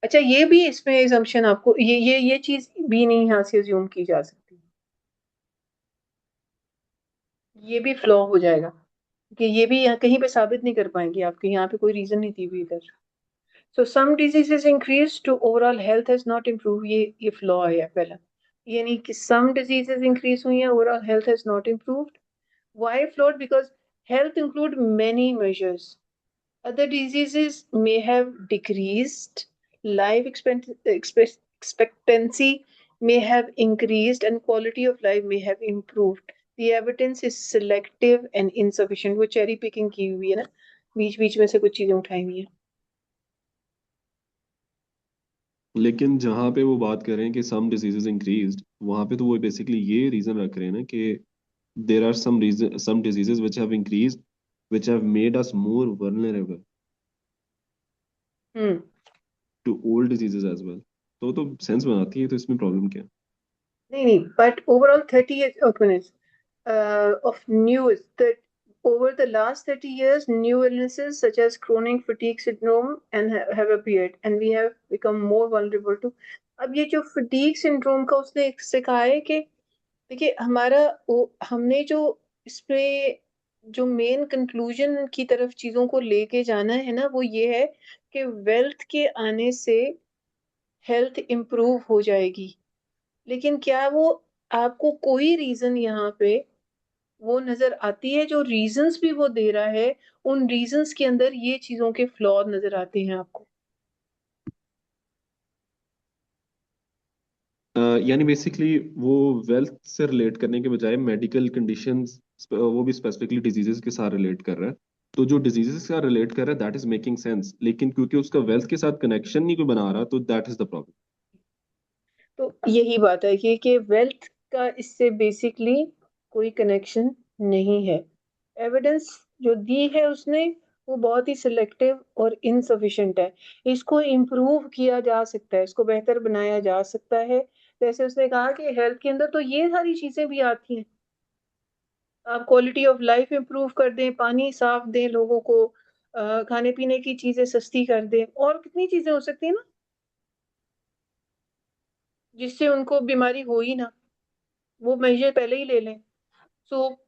अच्छा, ये भी इसमें assumption आपको ये चीज भी नहीं यहाँ से assume की जा सकती, ये भी फ्लॉ हो जाएगा कि ये भी यहाँ कहीं पे साबित नहीं कर पाएंगे आपके, यहाँ पे कोई रीजन नहीं दी हुई इधर। So some diseases increase to overall health has not improve, ये फ्लॉ है पहला, यानी कि सम डिजीजेस इंक्रीज हुई हैं, overall health has not improved. Why flawed? Because health include many measures, other diseases may have decreased, life expectancy may have increased, and quality of life may have improved, the evidence is selective and insufficient. वो cherry picking की हुई है ना, बीच बीच में से कुछ चीजें उठाई हुई है. लेकिन जहाँ पे वो बात कर रहे हैं कि सम डिजीजेस इंक्रीज्ड, वहां पे तो वो बेसिकली ये रीजन रख रहे हैं ना कि there are some diseases which have increased, which have made us more vulnerable to old diseases as well. तो सेंस बनाती है, तो इसमें प्रॉब्लम क्या है? नहीं, but overall 30 years of news that over the last 30 years, new illnesses such as chronic fatigue syndrome and have appeared, and we have become more vulnerable to. अब ये जो fatigue syndrome का उसने इससे कहा है कि देखिए हमने जो इसपे जो मेन कंक्लूजन की तरफ चीजों को लेके जाना है ना, वो ये है कि वेल्थ के आने से हेल्थ इम्प्रूव हो जाएगी. लेकिन क्या वो आपको कोई रीजन यहाँ पे वो नजर आती है? जो रीजंस भी वो दे रहा है, उन रीजंस के अंदर ये चीजों के फ्लॉ नजर आते हैं आपको? यानी बेसिकली वो वेल्थ से रिलेट करने के बजाय मेडिकल कंडीशंस, वो भी स्पेसिफिकली डिजीजेस के साथ रिलेट कर रहा है. तो जो डिजीजेस के साथ रिलेट कर रहा है दैट इज मेकिंग सेंस, लेकिन क्योंकि उसका वेल्थ के साथ कनेक्शन नहीं कोई बना रहा, तो दैट इज द प्रॉब्लम. तो यही बात है कि वेल्थ का इससे बेसिकली कोई कनेक्शन नहीं है. एविडेंस जो दी है उसने वो बहुत ही सिलेक्टिव और इनसफिशिएंट है. इसको इम्प्रूव किया जा सकता है, इसको बेहतर बनाया जा सकता है. जैसे उसने कहा कि हेल्थ के अंदर तो ये सारी चीजें भी आती हैं. आप क्वालिटी ऑफ लाइफ इम्प्रूव कर दें, पानी साफ दें लोगों को, खाने पीने की चीजें सस्ती कर दें, और कितनी चीजें हो सकती है ना जिससे उनको बीमारी हो ही ना, वो मेजर पहले ही ले लें. सो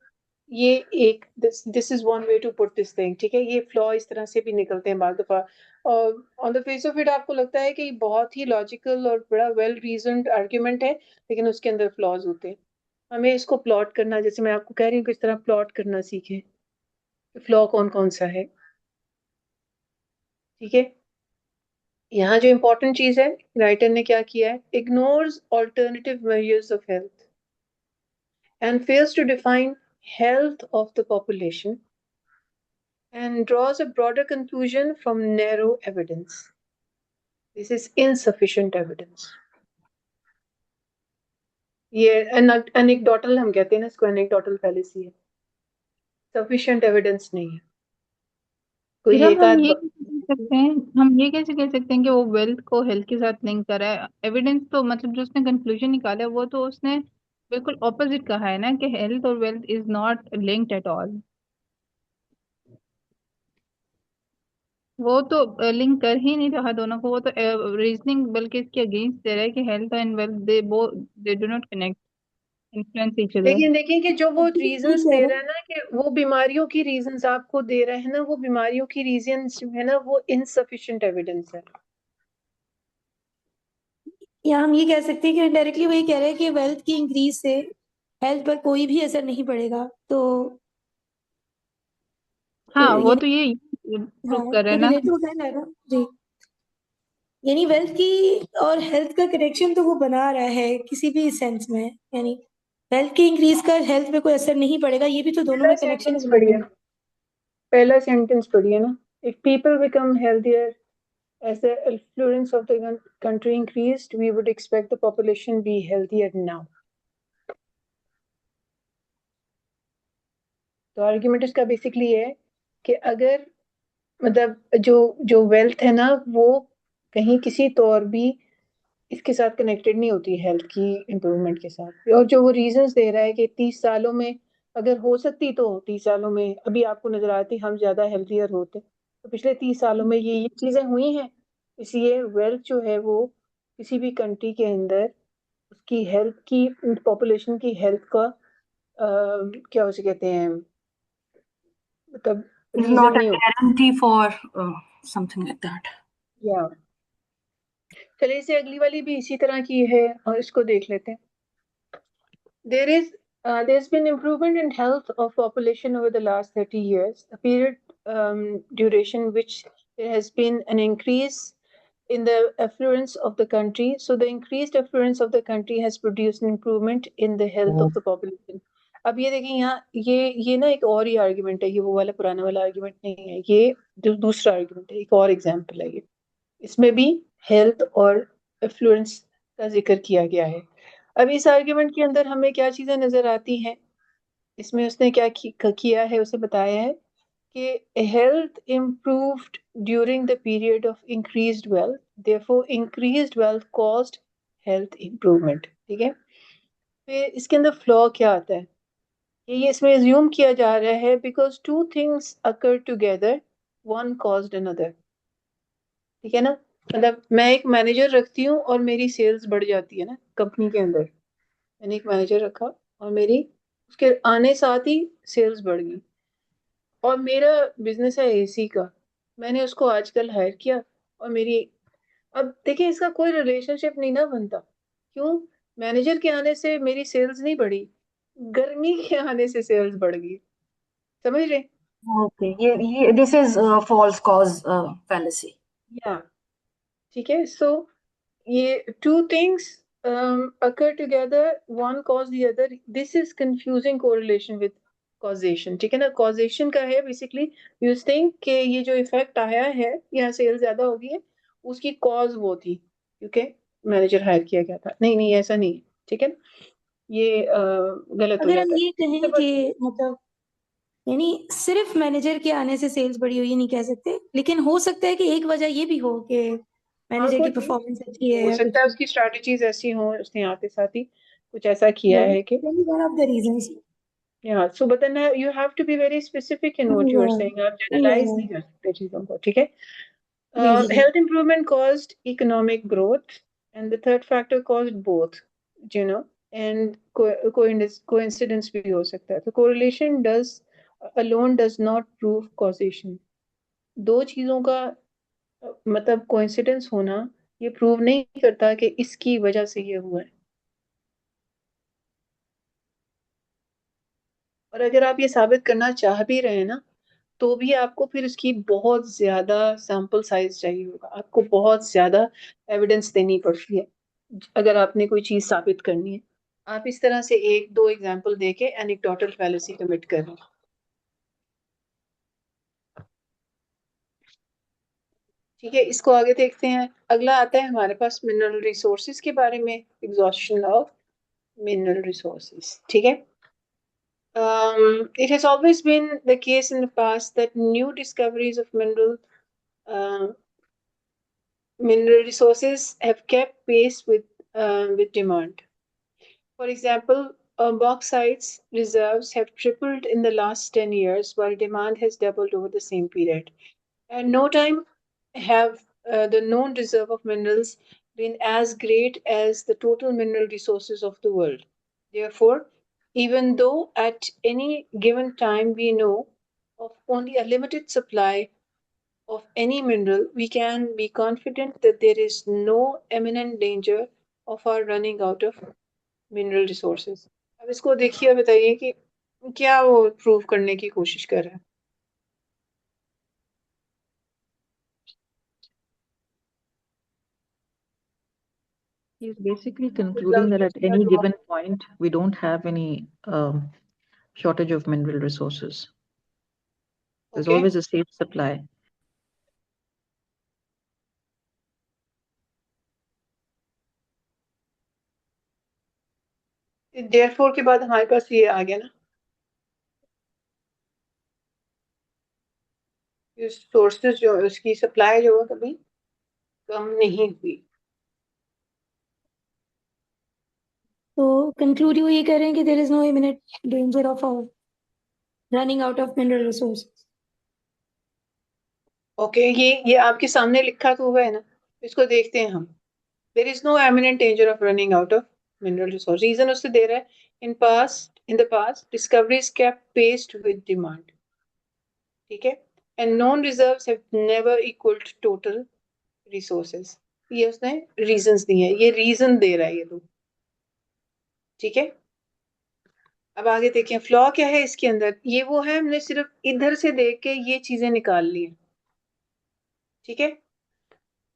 ये एक this is one way to put this thing. ठीक है, ये फ्लॉ इस तरह से भी निकलते हैं बाद दफा. और on the face of it आपको लगता है कि बहुत ही लॉजिकल और बड़ा वेल रीजन्ड आर्ग्यूमेंट है, लेकिन उसके अंदर फ्लॉज होते हैं. हमें इसको प्लॉट करना, जैसे मैं आपको कह रही हूँ, किस तरह प्लॉट करना सीखें, फ्लॉ कौन कौन सा है. ठीक है, यहाँ जो इम्पोर्टेंट चीज है, राइटर ने क्या किया है, ignores alternative measures of health and fails to define health of the population and draws a broader conclusion from narrow evidence. This is insufficient evidence. ये anecdotal हम कहते हैं ना, इसको anecdotal fallacy है. Sufficient evidence नहीं है. कोई फिर एक हम आध ये कैसे कह सकते हैं, हम ये कैसे कह सकते हैं कि वो वेल्थ को हेल्थ के साथ लिंक कर रहा है? एविडेंस तो मतलब जो उसने कंक्लूजन निकाला है वो तो उसने बिल्कुल ऑपोजिट कहा है ना, कि हेल्थ और wealth is not linked at all. वो तो लिंक कर ही नहीं रहा दोनों को. वो तो रीजनिंग बल्कि इसके अगेंस्ट दे रहा है कि health and wealth they do not connect, influence each other. लेकिन देखिए कि जो वो ठीक रीजंस कह दे रहे रहा है ना, कि वो बीमारियों की रीजंस आपको दे रहे हैं ना, वो बीमारियों की रीजंस जो है ना, वो इनसफिशिएंट एविडेंस है. या हम ये कह सकते हैं कि डायरेक्टली वही कह रहे हैं कि वेल्थ की इंक्रीज से हेल्थ पर कोई भी असर नहीं पड़ेगा. तो हाँ, वो यानी तो ये प्रूव हाँ, कर रहे तो हैं ना. रिलेटिव है ना जी. यानी वेल्थ की और हेल्थ का कनेक्शन तो वो बना रहा है किसी भी सेंस में. यानी वेल्थ की इंक्रीज का हेल्थ पे कोई असर नहीं पड़ेगा, ये भी तो दोनों पहला में कनेक्शन सेंटेंस बना पढ़िए, रहा है. पहला सेंटेंस पढ़िए ना. If people become healthier as the affluence of the country increased, we would expect the population be healthier now. तो आर्ग्यूमेंट इसका बेसिकली है कि अगर मतलब जो जो वेल्थ है ना, वो कहीं किसी तौर भी इसके साथ कनेक्टेड नहीं होती हेल्थ की इम्प्रूवमेंट के साथ. और जो वो रीजंस दे रहा है कि 30 सालों में अगर हो सकती, तो 30 सालों में अभी आपको नजर आती हम ज्यादा हेल्थियर होते, तो पिछले 30 सालों में ये चीजें हुई हैं. इसलिए वेल्थ जो है वो किसी भी कंट्री के अंदर उसकी हेल्थ की, पॉपुलेशन की हेल्थ का क्या उसे कहते हैं, मतलब It's रीजन not a नहीं होता. guarantee for something like that. या चलिए, इसे अगली वाली भी इसी तरह की है और इसको देख लेते हैं. There's been improvement in health of population over the last 30 years, a period duration which there has been an increase in the affluence of the country. So the increased affluence of the country has produced an improvement in the health of the population. अब ये देखिए यहाँ ये ना एक और ही argument है, ये वो वाला पुराना वाला आर्ग्यूमेंट नहीं है, ये जो दूसरा आर्ग्यूमेंट है, एक और एग्जाम्पल है ये। इसमें भी हेल्थ और एफ्लुएंस का जिक्र किया गया है। अब इस आर्ग्यूमेंट के अंदर हमें क्या चीजें नजर आती हैं, इसमें उसने क्या किया है, उसे बताया है कि health improved during the period of increased wealth, therefore increased wealth caused health improvement. ठीक है, फिर इसके अंदर फ्लॉ क्या आता है, ये इसमें एज्यूम किया जा रहा है because two things occur together one caused another. ठीक है ना, मतलब मैं एक मैनेजर रखती हूँ और मेरी सेल्स बढ़ जाती है ना कंपनी के अंदर, मैंने एक मैनेजर रखा और मेरी उसके आने साथ ही सेल्स बढ़ गई। और मेरा बिजनेस है एसी का, मैंने उसको आजकल हायर किया और मेरी, अब देखिए इसका कोई रिलेशनशिप नहीं ना बनता। क्यों? मैनेजर के आने से मेरी सेल्स नहीं बढ़ी, गर्मी के आने से सेल्स बढ़ गई। समझ रहे? Okay, this is false cause fallacy. या ठीक है, सो ये two things occur together, one cause the other, this is confusing correlation with causation। ठीक है ना, causation का है बेसिकली you think कि ये जो इफेक्ट आया है, यहाँ सेल ज्यादा होगी है, उसकी कॉज वो थी क्योंकि मैनेजर हायर किया गया था। नहीं नहीं ऐसा नहीं है, ठीक है, ये गलत हो अगर हम जाता ये है। कहें कि मतलब यानी सिर्फ मैनेजर के आने से सेल्स बढ़ी हुई, ये नहीं कह सकते, लेकिन हो सकता है कि एक वजह ये भी हो कि मैनेजर की परफॉर्मेंस अच्छी है हो या सकता है कुछ। उसकी स्ट्रैटेजीज ऐसी हों, उसने आते साथ ही कुछ ऐसा किया है कि one of the reasons. yeah, so but then you have to be very specific in what you are saying, आप generalize नहीं कर सकते चीजों को। ठीक है, जी। health improvement caused economic growth and the third factor caused both, you know, and coincidence भी हो सकता है। तो correlation does alone does not prove causation। दो चीजों का मतलब coincidence होना ये प्रूव नहीं करता कि इसकी वजह से ये हुआ है। और अगर आप ये साबित करना चाह भी रहे हैं ना, तो भी आपको फिर उसकी बहुत ज्यादा सैंपल साइज चाहिए होगा, आपको बहुत ज्यादा एविडेंस देनी पड़ती है अगर आपने कोई चीज साबित करनी है। आप इस तरह से एक दो एग्जांपल देके एनेक्डोटल फैलेसी कमिट कर रहे हैं। ठीक है, इसको आगे देखते हैं। अगला आता है हमारे पास मिनरल रिसोर्सेज के बारे में, एग्जॉस्शन ऑफ मिनरल रिसोर्सेज। ठीक है, it has always been the case in the past that new discoveries of uh, mineral resources have kept pace with demand. For example, bauxite's reserves have tripled in the last 10 years, while demand has doubled over the same period. At no time have the known reserve of minerals been as great as the total mineral resources of the world. Therefore, even though at any given time we know of only a limited supply of any mineral, we can be confident that there is no imminent danger of our running out of mineral resources। अब इसको देखिए, बताइए कि क्या वो prove करने की कोशिश कर रहा है। He's basically concluding that at any given point, we don't have any shortage of mineral resources. There's Okay? always a safe supply. therefore के बाद हमारे पास ये आ गया ना, सोर्सेज जो है उसकी सप्लाई जो है कभी कम नहीं हुई। तो कंक्लूड ये कह रहे हैं कि there is no imminent danger of running out of mineral resources. Okay, ये आपके सामने लिखा तो हुआ है ना, इसको देखते हैं हम। There is no eminent danger of running out of mineral resource. Reason उससे दे रहा है, in the past discoveries kept pace with demand। ठीक है, and known reserves have never equaled total resources। ये उसने रीजंस दिए हैं, ये रीजन दे रहा है ये तो। ठीक है, अब आगे देखें फ्लॉ क्या है इसके अंदर। ये वो है, हमने सिर्फ इधर से देख के ये चीजें निकाल ली हैं। ठीक है,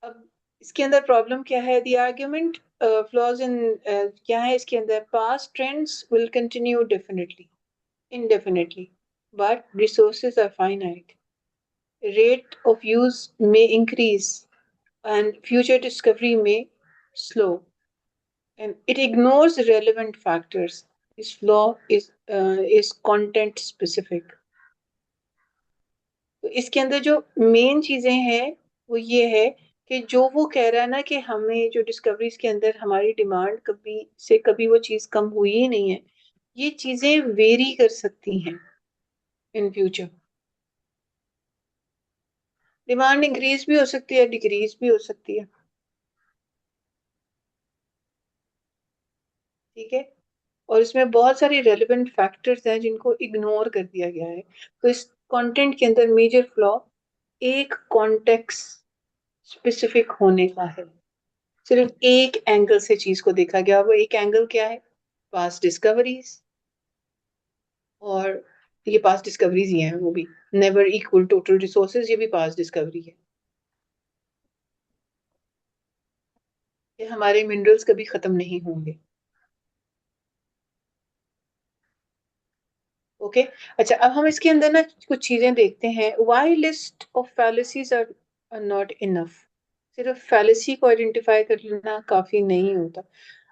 अब इसके अंदर प्रॉब्लम क्या है, द आर्ग्यूमेंट फ्लॉज इन क्या है इसके अंदर, past trends will continue definitely. indefinitely, but resources are finite. Rate of use may increase and future discovery may slow. And it ignores relevant factors. This flaw is content specific. तो इसके अंदर जो main चीजें हैं वो ये है कि जो वो कह रहा है ना कि हमें जो डिस्कवरीज के अंदर हमारी डिमांड कभी वो चीज कम हुई ही नहीं है, ये चीजें वेरी कर सकती हैं इन फ्यूचर। डिमांड इंक्रीज भी हो सकती है, डिक्रीज भी हो सकती है। ठीक है, और इसमें बहुत सारे रेलेवेंट फैक्टर्स हैं जिनको इग्नोर कर दिया गया है। तो इस कंटेंट के अंदर मेजर फ्लॉ एक कॉन्टेक्स्ट स्पेसिफिक होने का है। सिर्फ एक एंगल से चीज को देखा गया, वो एक एंगल क्या है? Past discoveries. और ये पास्ट डिस्कवरीज ही हैं, वो भी नेवर इक्वल टोटल रिसोर्सेज, ये भी पास्ट डिस्कवरी है। ये हमारे मिनरल्स कभी खत्म नहीं होंगे। ओके अच्छा, अब हम इसके अंदर ना कुछ चीजें देखते हैं। Why list of fallacies are not enough. सिर्फ फैलेसी को आइडेंटिफाई कर लेना काफी नहीं होता।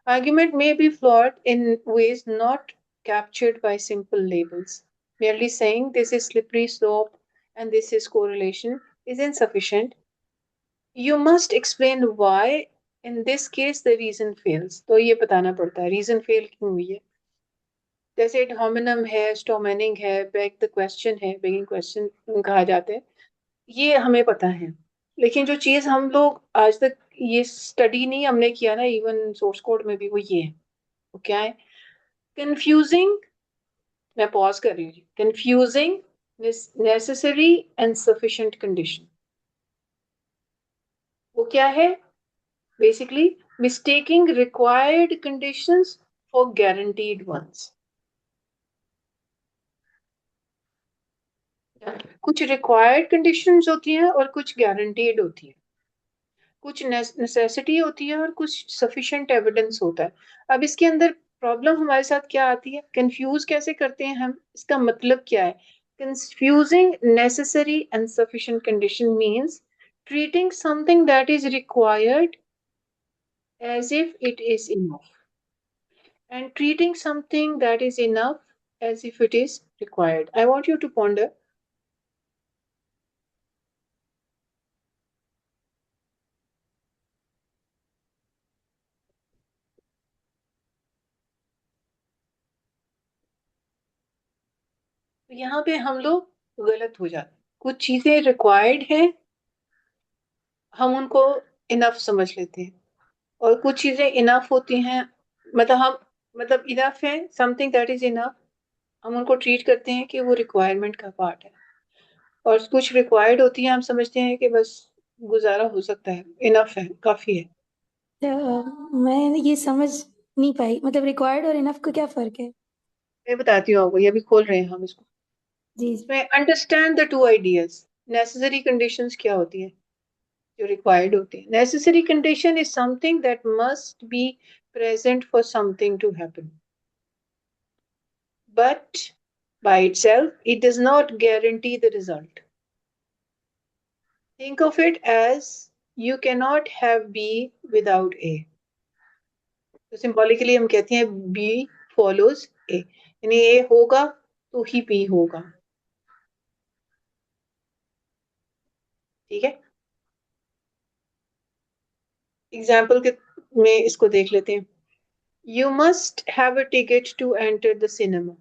Argument may be flawed in ways not captured by simple labels. Merely saying this is slippery slope and this is correlation is insufficient. You must explain why in this case the reason fails. तो ये बताना पड़ता है reason fail क्यों हुई है। जैसे add hominem है, स्टोमेनिंग है, बेग द क्वेश्चन है, बेगिंग क्वेश्चन कहा जाता है, ये हमें पता है। लेकिन जो चीज हम लोग आज तक ये स्टडी नहीं हमने किया ना, इवन सोर्स कोड में भी, वो ये है। वो क्या है? कंफ्यूजिंग, मैं पॉज कर रही हूँ, confusing necessary and sufficient condition. वो क्या है? Basically mistaking required conditions for guaranteed ones. कुछ रिक्वायर्ड कंडीशंस होती हैं और कुछ गारंटीड होती है। कुछ नेसेसिटी होती है और कुछ सफिशिएंट एविडेंस होता है। अब इसके अंदर प्रॉब्लम हमारे साथ क्या आती है? कंफ्यूज कैसे करते हैं हम? इसका मतलब क्या है? Confusing necessary and sufficient condition means treating something that is required as if it is enough, and treating something that is enough as if it is required. I want you to ponder. तो यहाँ पे हम लोग गलत हो जाते हैं। कुछ चीजें रिक्वायर्ड हैं, हम उनको इनफ समझ लेते हैं, और कुछ चीजें इनफ होती हैं, मतलब इनफ है, समथिंग दैट इज इनफ, हम उनको ट्रीट करते हैं कि वो रिक्वायरमेंट का पार्ट है। और कुछ रिक्वायर्ड होती है, हम समझते हैं कि बस गुजारा हो सकता है, इनफ है, काफी है। मैं ये समझ नहीं पाई, मतलब रिक्वायर्ड और इनफ का क्या फर्क है? मैं बताती हूँ आपको, ये अभी खोल रहे हैं हम इसको। जी इसमें understand the two ideas. Necessary conditions क्या होती है? जो रिक्वायर्ड होती है। Necessary condition is something that must be present for something to happen, but by itself it does not guarantee the result. Think of it as you cannot have B without A. तो symbolically हम कहते हैं B follows A, यानी A होगा तो ही B होगा। ठीक है, एग्जाम्पल में इसको देख लेते हैं। You must have a ticket to enter the cinema.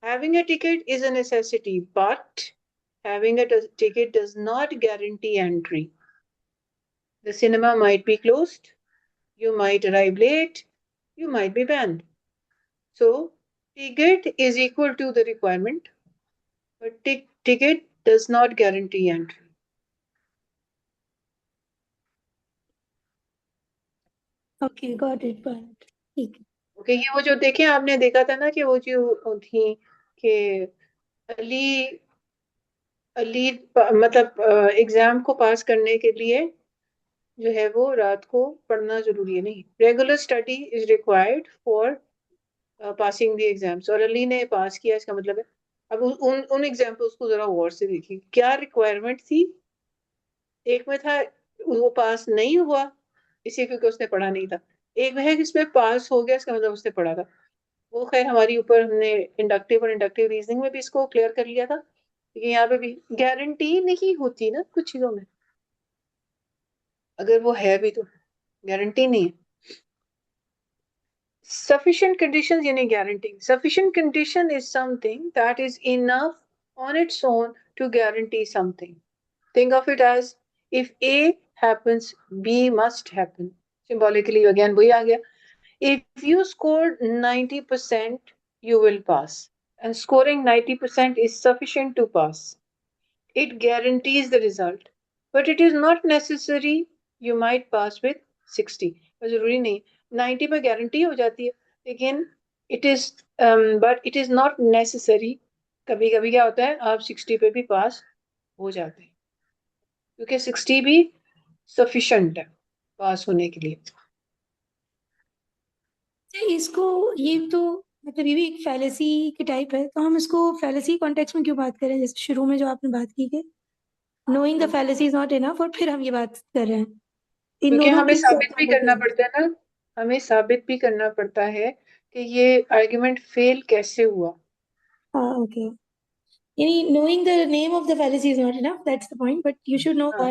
Having a ticket is a necessity, but having a ticket does not guarantee entry. The cinema might be closed, you might arrive late, you might be banned. So, ticket is equal to the requirement, but ticket does not guarantee entry. Okay, got it, point. ठीक है। Okay, ये वो जो देखे आपने देखा था ना कि वो जो थी कि अली अली मतलब एग्जाम को पास करने के लिए जो है वो रात को पढ़ना जरूरी है नहीं। Regular study is required for passing the exams, और अली ने पास किया, इसका मतलब है अब उन एग्जाम्पल्स को जरा गौर से देखिए, क्या रिक्वायरमेंट थी। एक में था वो पास नहीं हुआ इसी क्योंकि उसने पढ़ा नहीं था, एक में है जिसमें पास हो गया, इसका मतलब उसने पढ़ा था। वो खैर हमारी ऊपर, हमने इंडक्टिव और इंडक्टिव रीजनिंग में भी इसको क्लियर कर लिया था, लेकिन यहाँ पे भी गारंटी नहीं होती ना कुछ चीजों में, अगर वो है भी तो गारंटी नहीं है। Sufficient conditions यानी guaranteeing. Sufficient condition is something that is enough on its own to guarantee something. Think of it as if A happens, B must happen. Symbolically again वही आ गया. If you scored 90%, you will pass. And scoring 90% is sufficient to pass. It guarantees the result. But it is not necessary you might pass with 60. पर जरूरी नहीं, 90 पे guarantee हो जाती है, लेकिन it is but it is not necessary. कभी कभी क्या होता है, आप 60 पे भी पास हो जाते हैं, क्योंकि 60 भी सफिशिएंट है पास होने के लिए। इसको ये तो मतलब ये भी एक फैलेसी के टाइप है, तो हम इसको फैलेसी कॉन्टेक्स्ट में क्यों बात करें, जैसे शुरू में जो आपने बात की कि knowing the fallacy is not enough, और फिर हम ये बात कर रहे हैं इन क्योंकि दोनों हमें की साबित भी करना पड़ता है ना, हमें साबित भी करना पड़ता है कि ये आर्गुमेंट फेल कैसे हुआ। ओके, यानी knowing the name of the fallacy is not enough, that's the point, but you should know हाँ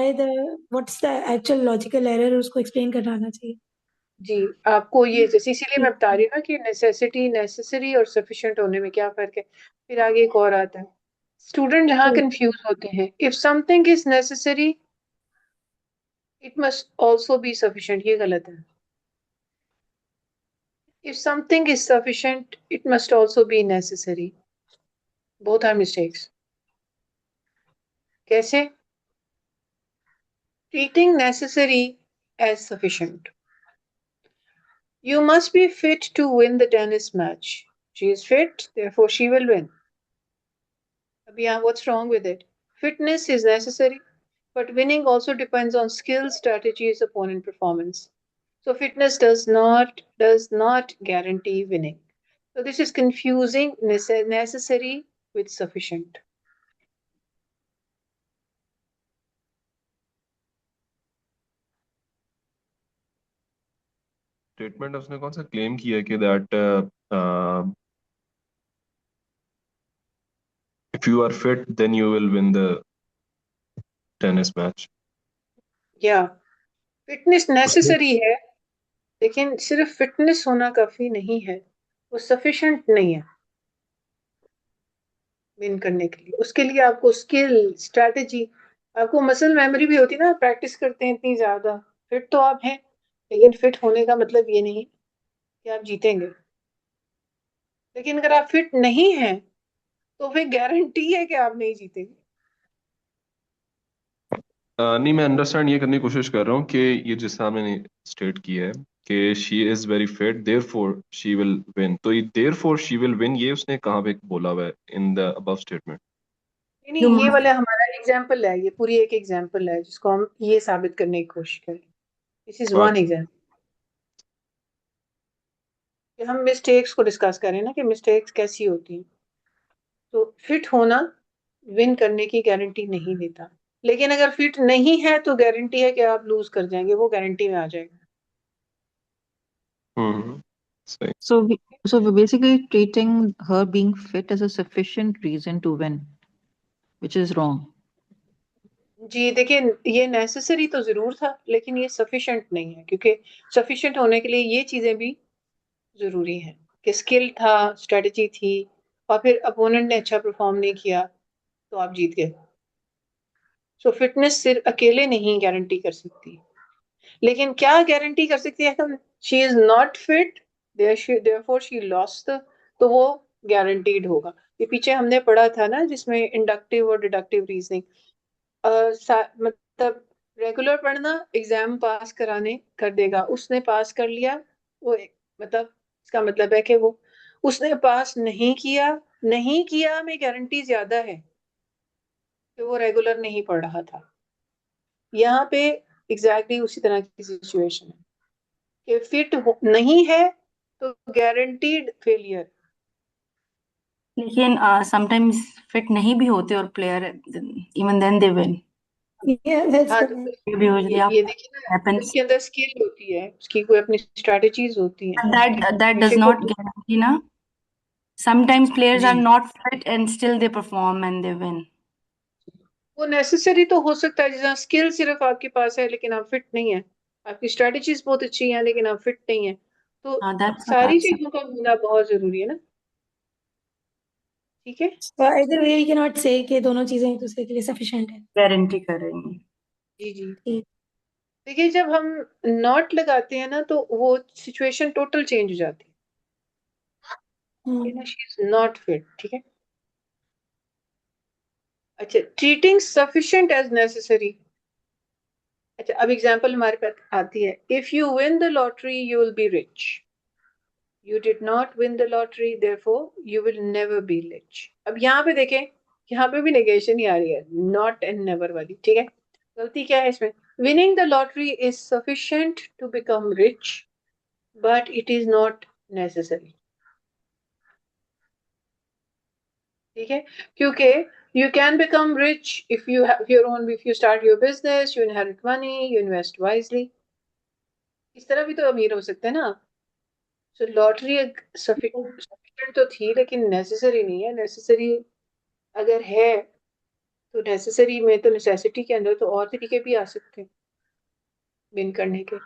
what's the actual logical error, उसको explain करना आना चाहिए। जी, आपको ये जैसे इसीलिए मैं बता रही हूँ ना कि नेसेसिटी, नेसेसरी और सफिशिएंट होने में क्या फर्क है। फिर आगे एक और आता है, स्टूडेंट जहाँ कंफ्यूज होते हैं, if something is necessary it must also be sufficient, ये गलत है। If something is sufficient it must also be necessary, both are mistakes. कैसे? Treating necessary as sufficient, you must be fit to win the tennis match. She is fit, therefore she will win. What's wrong with it? Fitness is necessary, but winning also depends on skills, strategies, opponent performance. So fitness does not guarantee winning. So this is confusing necessary with sufficient. Statement उसने कौन सा claim किया कि that if you are fit then you will win the tennis match. Yeah, fitness necessary है, लेकिन सिर्फ fitness होना काफी नहीं है, वो सफिशिएंट नहीं है विन करने के लिए। उसके लिए आपको स्किल, स्ट्रैटेजी, आपको मसल मेमोरी भी होती है ना, प्रैक्टिस करते हैं इतनी ज्यादा। फिट तो आप हैं, लेकिन फिट होने का मतलब ये नहीं कि आप जीतेंगे। लेकिन अगर आप फिट नहीं हैं तो फिर गारंटी है कि आप नहीं जीतेंगे। नहीं, मैं अंडरस्टैंड ये करने की कोशिश कर रहा हूँ कि ये जिस तरह मैंने स्टेट किया है कि she is very fit therefore she will win, तो ये देयरफॉर शी विल विन ये उसने कहाँ पे बोला हुआ है इन द अबव स्टेटमेंट? नहीं, ये वाला हमारा एग्जाम्पल है, ये पूरी एक एग्जाम्पल है जिसको हम ये साबित करने की कोशिश करें। दिस इज वन एग्जाम्पल कि हम मिस्टेक्स को डिस्कस करें ना, कि मिस्टेक्स कैसी होती हैं। तो फिट होना विन करने की गारंटी नहीं देता, लेकिन अगर फिट नहीं है तो गारंटी है कि आप लूज कर जाएंगे, वो गारंटी में आ जाएगा। सही। So we're basically treating her being fit as a sufficient reason to win, which is wrong. जी देखिए, ये नेसेसरी तो जरूर था, लेकिन ये सफिशिएंट नहीं है, क्योंकि सफिशिएंट होने के लिए ये चीजें भी जरूरी हैं कि स्किल था, स्ट्रेटजी थी, और फिर अपोनेंट ने अच्छा परफॉर्म नहीं किया तो आप जीत गए। सो फिटनेस सिर्फ अकेले नहीं गारंटी कर सकती, लेकिन क्या गारंटी कर सकती है हम, she is not fit therefore she lost, तो वो गारंटीड होगा। ये पीछे हमने पढ़ा था ना, जिसमें इंडक्टिव और डिडक्टिव रीजनिंग, मतलब रेगुलर पढ़ना एग्जाम पास कराने कर देगा, उसने पास कर लिया वो मतलब इसका मतलब है कि वो, उसने पास नहीं किया में गारंटी ज्यादा है कि वो रेगुलर नहीं पढ़ रहा था। यहाँ पे एग्जैक्टली उसी तरह की सिचुएशन है कि फिट नहीं है तो गारंटीड फेलियर। लेकिन समटाइम्स फिट नहीं भी होते और player even then they win Yeah, that's हाँ, the तो point. फिर भी हो जाती है ये देखिए ना, हैपेंस उसके अंदर स्किल होती है, उसकी कोई अपनी स्ट्रेटजीज होती हैं। that does बेशक वो not guarantee ना sometimes players are जी not fit and still they perform and they win वो नेसेसरी तो हो सकता है, जैसा स्किल सिर्फ आपके पास है लेकिन आप फिट नहीं है, आपकी स्ट्रेटजीज बहुत अच्छी हैं लेकिन आप फिट नहीं है, तो सारी that's चीजों का होना बहुत जरूरी है ना। ठीक है, So either way, we cannot say कि दोनों चीजें एक दूसरे के लिए sufficient है। गारंटी कर रही है जी जी। ठीक। देखिए जब हम नॉट लगाते हैं ना तो वो सिचुएशन टोटल चेंज हो जाती है ना, शी इज नॉट फिट। ठीक है, अच्छा, ट्रीटिंग सफिशिएंट एज नेसेसरी। अच्छा, अब एग्जांपल हमारे पास आती है, if you win the lottery you will be rich, you did not win the lottery therefore you will never be rich. अब यहाँ पे देखें, यहाँ पे भी नेगेशन ही आ रही है, नॉट एंड नेवर वाली। ठीक है, गलती क्या है इसमें, winning the lottery is sufficient to become rich but it is not necessary. ठीक है, क्योंकि you can become rich if you have your own, if you start your business, you inherit money, you invest wisely, इस तरह भी तो अमीर हो सकते हैं ना। सो लॉटरी सफिशिएंट तो थी लेकिन नेसेसरी नहीं है। नेसेसरी अगर है तो नेसेसरी में तो नेसेसिटी के अंदर तो और तरीके भी आ सकते हैं विन करने के।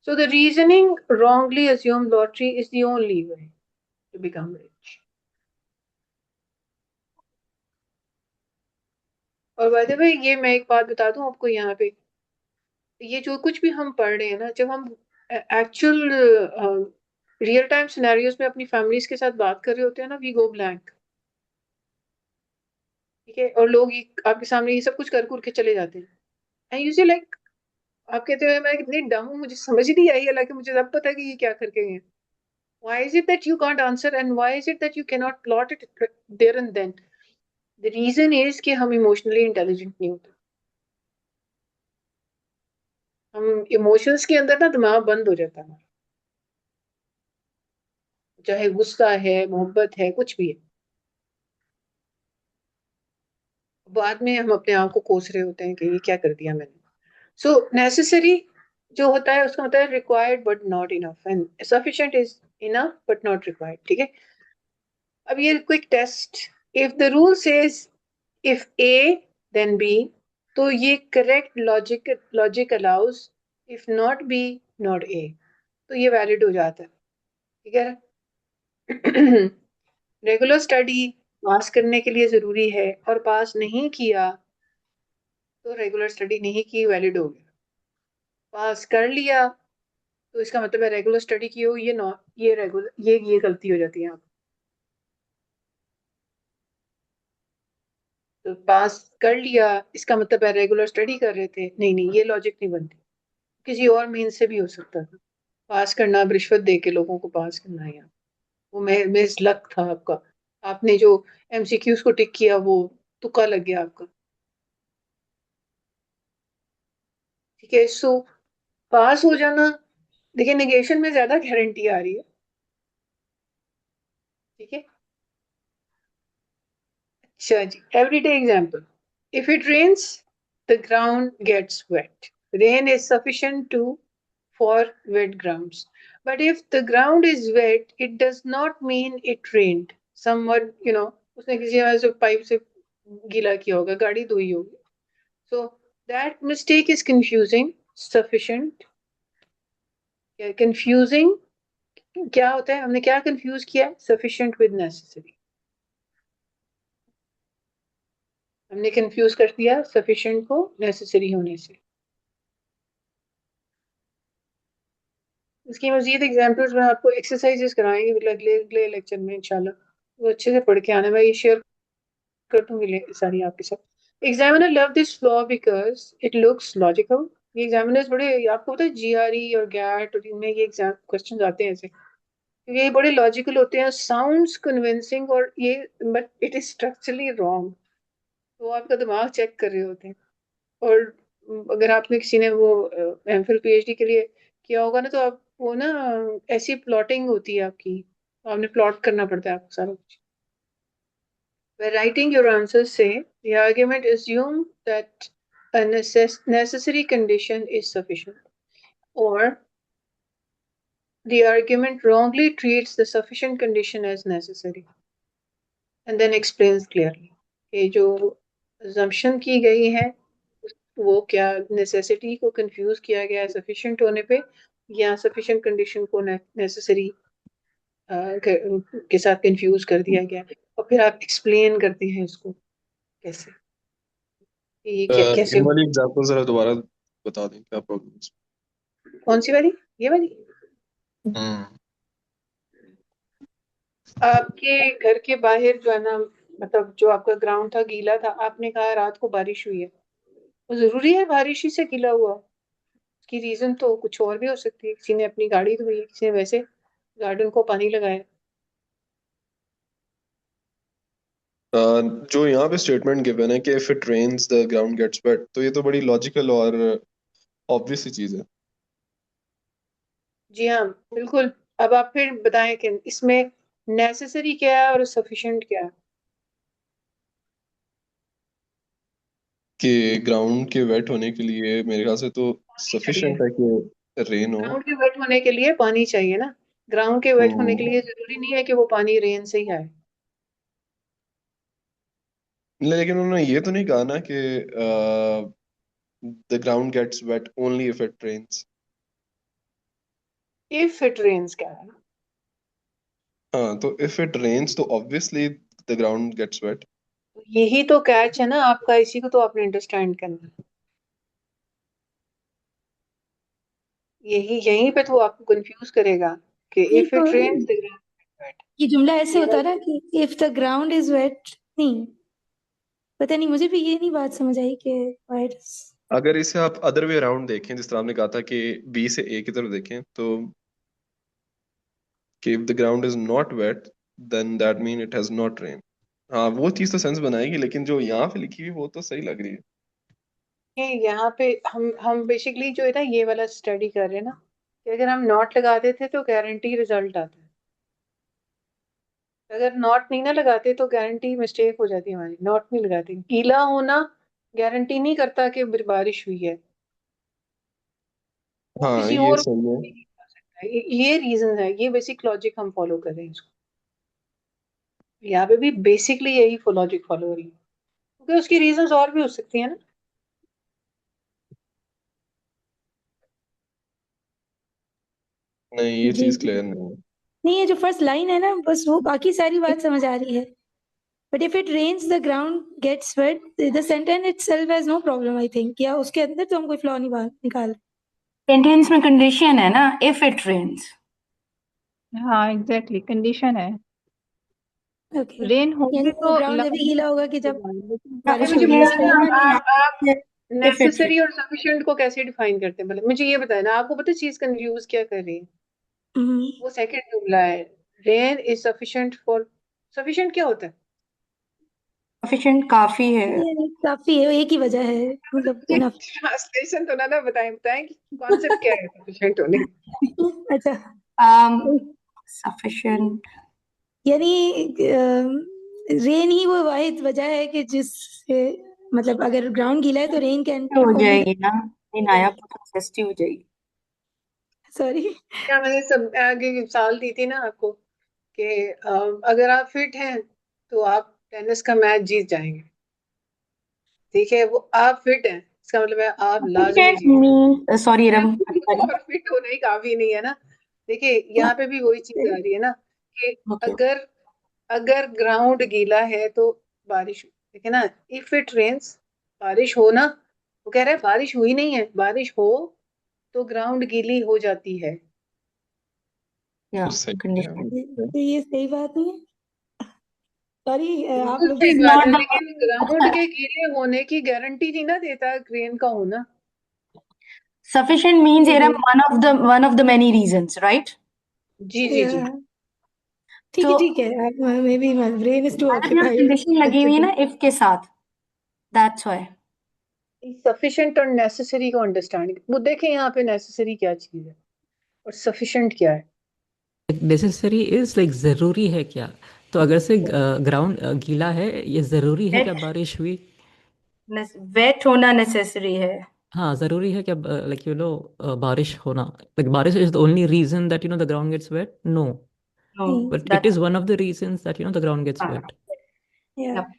So the reasoning wrongly assumed lottery is the only way to become rich। और बाय द वे ये मैं एक बात बता दूं आपको, यहाँ पे ये जो कुछ भी हम पढ़ रहे हैं ना, जब हम एक्चुअल रियल टाइम सिनेरियोज में अपनी फैमिलीज के साथ बात कर रहे होते हैं ना, वी गो ब्लैंक। ठीक है, और लोग आपके सामने ये सब कुछ कर के चले जाते हैं, एंड यू से लाइक, आप कहते हैं मैं कितनी डम हूँ, मुझे समझ नहीं आई, हालांकि मुझे सब पता है कि ये क्या करके गए हैं। Why is it that you can't answer and why is it that you cannot plot it there and then? The reason is कि हम इमोशनली इंटेलिजेंट नहीं होते। हम इमोशंस के अंदर ना दिमाग बंद हो जाता है, चाहे गुस्सा है, मोहब्बत है, कुछ भी है, बाद में हम अपने आप को कोस रहे होते हैं कि ये क्या कर दिया मैंने। सो नेसेसरी जो होता है उसका होता है required but not enough, and sufficient is enough but not required. ठीक है, अब ये quick test, if the rule says if A then B, तो ये correct logic allows if not B not A, तो ये वैलिड हो जाता है। ठीक है, रेगुलर स्टडी पास करने के लिए जरूरी है, और पास नहीं किया तो रेगुलर स्टडी नहीं की वैलिड हो गया। पास कर लिया तो इसका मतलब है रेगुलर स्टडी की हो, ये रेगुलर ये गलती हो जाती है आप। तो पास कर लिया इसका मतलब है रेगुलर स्टडी कर रहे थे, नहीं नहीं, ये लॉजिक नहीं बनती। किसी और मीन्स से भी हो सकता था पास करना, रिश्वत दे के लोगों को पास करना है, वो मिस लक था आपका, आपने जो एमसीक्यूज को टिक किया वो तुक्का लग गया आपका। ठीक है, सो पास हो जाना, देखिए नेगेशन में ज्यादा गारंटी आ रही है। ठीक है, अच्छा जी, everyday example, if it rains the ground gets wet, rain is sufficient to for wet grounds, but if the ground is wet it does not mean it rained। someone उसने किसी वजह से पाइप से गीला किया होगा, गाड़ी धोई होगी, so that mistake is confusing sufficient। confusing क्या होता है, हमने क्या कंफ्यूज किया, sufficient with necessary, हमने कंफ्यूज कर दिया sufficient को necessary होने से। इसकी मजीद एग्जांपल्स में आपको एक्सरसाइजेस कराएंगे अगले लेक्चर में इंशाल्लाह, वो अच्छे से पढ़ के आना, मैं ये शेयर कर दूंगी सारी आपके साथ। Examiner love this flaw because it looks logical. ये एग्जामिनर्स बड़े, आपको पता है जीआरई और गैट और इनमें ये एग्जाम क्वेश्चंस आते हैं ऐसे, क्योंकि ये बड़े लॉजिकल होते हैं, साउंड्स कन्विंसिंग, और ये but it is structurally wrong, तो आपका दिमाग चेक कर रहे होते हैं। और अगर आपने किसी ने वो एमफिल पीएचडी के लिए किया होगा ना, तो आप वो ना ऐसी प्लॉटिंग होती है आपकी, आपने प्लॉट करना पड़ता है आपको सारा कुछ. By writing your answers, say the argument assume that a necessary condition is sufficient, or the argument wrongly treats the sufficient condition as necessary, and then explains clearly. ये जो assumption की गई है वो क्या necessity को confuse किया गया है sufficient होने पे, या sufficient condition को necessary के साथ confuse कर दिया गया है, और फिर आप explain करते हैं इसको कैसे, ये कैसे. इन वाली एग्जांपल जरा दोबारा बता दें क्या प्रॉब्लम. कौन सी वाली? ये वाली. आपके घर के बाहर जो है ना, मतलब जो आपका ग्राउंड था गीला था, आपने कहा रात को बारिश हुई है, वो जरूरी है बारिश ही से गीला हुआ? उसकी रीजन तो कुछ और भी हो सकती है, किसी ने अपनी गाड़ी धोई है, किसी ने वैसे गार्डन को पानी लगाया. जो यहाँ पे स्टेटमेंट गिवन है कि if it rains the ground gets wet, तो ये तो बड़ी लॉजिकल और ऑब्वियस सी चीज है. जी हाँ बिल्कुल. अब आप फिर बताएं कि इसमें नेसेसरी क्या है और सफिशिएंट क्या है. कि ग्राउंड के वेट होने के लिए मेरे ख्याल से तो सफिशिएंट है कि रेन हो. ग्राउंड के वेट होने के लिए पानी चाहिए ना. ग्राउंड के वेट होने के लिए जरूरी नहीं है कि वो पानी रेन से ही आए. लेकिन उन्होंने ये तो नहीं कहा ना कि the ground gets wet only if it rains. If it rains क्या है? हाँ, तो इफ इट रेन्स तो obviously the ground gets wet. यही तो कैच है ना आपका, इसी को तो आपने अंडरस्टैंड करना है. यही यहीं पे तो आपको कंफ्यूज करेगा कि नहीं if it rains the ground wet. ये जुमला ऐसे होता है ना कि if the ground is wet. नहीं पता नहीं, मुझे भी ये नहीं बात समझ आई कि why does- अगर इसे आप अदर वे अराउंड देखें, जिस तरह आपने कहा था कि बी से ए की तरफ देखें, तो कि if the ground is not wet then that mean it has not rain. हाँ, वो चीज तो सेंस बनाएगी, लेकिन जो यहाँ पे लिखी हुई वो तो सही लग रही है. ये यहाँ पे हम बेसिकली जो है ना ये वाला स्टडी कर रहे हैं ना, कि अगर हम नॉट लगाते थे तो गारंटी रिजल्ट आता है, अगर नॉट नहीं ना लगाते तो गारंटी मिस्टेक हो जाती है हमारी. नॉट नहीं लगाते, गीला होना गारंटी नहीं करता कि बारिश हुई है. वो हाँ, किसी ये और सही है. नहीं कर सकता. ये रीजन है, ये बेसिक लॉजिक हम फॉलो कर रहे हैं इसको. यहाँ पे भी बेसिकली यही लॉजिक फॉलो हो रही है, क्योंकि उसकी रीजंस और भी हो सकती है ना. नहीं, ये जी चीज क्लियर नहीं है. नहीं, ये जो फर्स्ट लाइन है ना बस वो, बाकी सारी बात समझ आ रही है. But if it rains the ground gets wet, the sentence itself has no problem I think. या उसके अंदर तो हम कोई फ्लॉ नहीं निकाल. सेंटेंस में कंडीशन है ना, इफ इट रेन्स. हाँ एग्जैक्टली कंडीशन है. ओके रेन होगी यानी तो ग्राउंड जब भी गीला होगा कि जब बारिश मुझे होगी. ये इसका नहीं मतलब नहीं है. आप if it नेसेसरी और सफिशिएंट को कैसे डिफाइन करते हैं, मतलब मुझे ये बताया ना, आपको पता चीज कंफ्यूज क्या कर रही है. वो सेकंड जुमला है, rain is sufficient for. Sufficient क्या होता है? सफिशिएंट काफी है. ये काफी है, एक ही वजह है, मतलब इनफ. ट्रांसलेशन तो ना बताएं कि कॉन्सेप्ट क्या है सफिशिएंट होने का. अच्छा सफिशिएंट यानी रेन ही वो वाहिद वजह है कि जिससे, मतलब अगर ग्राउंड गीला है तो रेन कैन हो जाएगी ना, इन आया प्रोसेस हो जाएगी. सॉरी. क्या मैंने सब आगे मिसाल दी थी ना आपको कि अगर आप फिट हैं तो आप टेनिस का मैच जीत जाएंगे. ठीक है, वो आप फिट हैं इसका मतलब है आप लाजमी जीत. सॉरी रम. और फिट होना ही काफी नहीं है ना. देखिए यहाँ पे भी वही चीज आ रही है ना कि अगर अगर ग्राउंड गीला है तो बारिश, ठीक है ना. इफ इट रेन्स, बारिश हो ना, वो कह रहा है बारिश हुई नहीं है, बारिश हो तो ग्राउंड गीली हो जाती है. या सही कंडीशन. तो ये सही बात नहीं है. सॉरी आप बिल्कुल लोग सही is बात not है, the- लेकिन ग्राउंड के गीले होने की गारंटी नहीं ना देता क्रेन का होना. sufficient means one of the many reasons, right? जी जी जी. ठीक है तो ठीक है. Maybe my brain is too यहाँ ऑक्यूपाइड. कंडीशन लगी हुई है ना if के साथ, that's why. सफिशिएंट और नेसेसरी को अंडरस्टैंड, वो देखें यहाँ पे नेसेसरी क्या चीज है. और सफिशिएंट क्या है? नेसेसरी इज लाइक जरूरी है क्या? तो अगर से ग्राउंड गीला है, ये जरूरी है क्या Wet, बारिश हुई? wet होना necessary है. हाँ, जरूरी है क्या लाइक बारिश होना? Like barish is the only reason that the ground gets wet? No, No, but it that's is one of the reasons that the ground gets wet. या yep.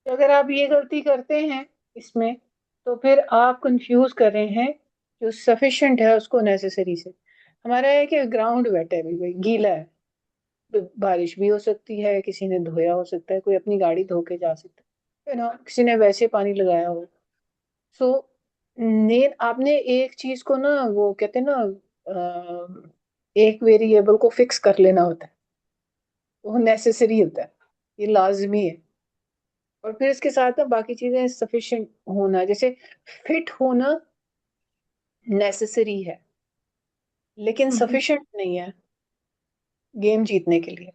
तो अगर आप ये गलती करते हैं इसमें, तो फिर आप कंफ्यूज कर रहे हैं जो सफिशिएंट है उसको नेसेसरी से। हमारा है कि ग्राउंड वेट है, भाई गीला है, तो बारिश भी हो सकती है, किसी ने धोया हो सकता है, कोई अपनी गाड़ी धो के जा सकता है ना, किसी ने वैसे पानी लगाया हो। सो आपने एक चीज को ना, वो कहते हैं ना, एक वेरिएबल को फिक्स कर लेना होता है, वो नेसेसरी होता है, ये लाजमी है। और फिर इसके साथ ना बाकी चीजें सफिशिएंट होना, जैसे फिट होना नेसेसरी है लेकिन सफिशिएंट नहीं है गेम जीतने के लिए।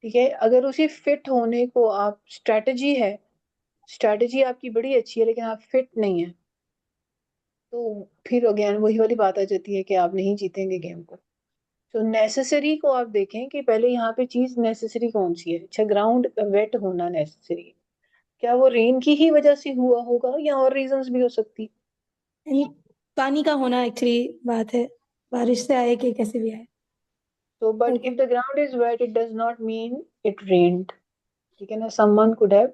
ठीक है, अगर उसी फिट होने को आप, स्ट्रैटेजी है, स्ट्रैटेजी आपकी बड़ी अच्छी है लेकिन आप फिट नहीं है, तो फिर अगेन वही वाली बात आ जाती है कि आप नहीं जीतेंगे गेम को। तो नेसेसरी को आप देखें कि पहले यहाँ पे चीज नेसेसरी कौन सी है। अच्छा, ग्राउंड वेट होना नेसेसरी है, क्या वो रेन की ही वजह से हुआ होगा या और रीजंस भी हो सकती? यानी पानी का होना एक्चुअली बात है, बारिश से आए कि कैसे भी आए। So, but if the ground is wet, it does not mean it rained. ठीक है ना, someone could have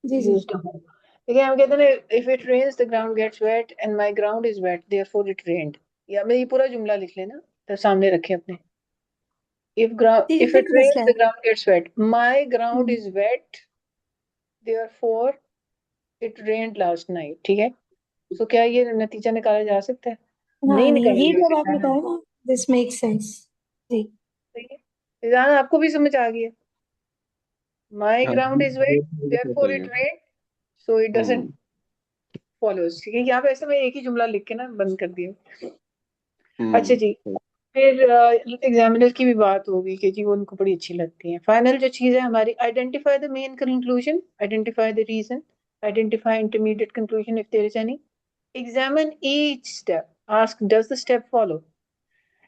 ji ji used a home. देखिए हम कहते हैं ना, if it rains the ground gets wet and my ground is wet therefore it rained। या मैं ये पूरा जुमला लिख लेना तो सामने रखें अपने। ठीक है, if फिर it rains मसला the है। ground gets wet, my ground hmm, is wet therefore it rained last night। ठीक है, तो क्या ये नतीजा निकाला जा सकता है? हाँ नहीं नहीं, निकाला ये जा जब सकता आपने है। कहा ना, दिस मेक सेंस। जी सही है, रिजान आपको भी समझ आ गया? My हाँ, ground is wet, मुझे पता therefore ही it है। rained, so it doesn't hmm follows। ठीक है, यहाँ पे ऐसे मैं एक ही जुमला लिख के ना बंद कर दिया। अच्छा जी, हम्म फिर एग्जामिनर की भी बात होगी कि जी वो उनको बड़ी अच्छी लगती है। फाइनल जो चीज़ है हमारी, identify the main conclusion, identify the reason, identify intermediate conclusion if there is any, examine each step, ask does the step follow,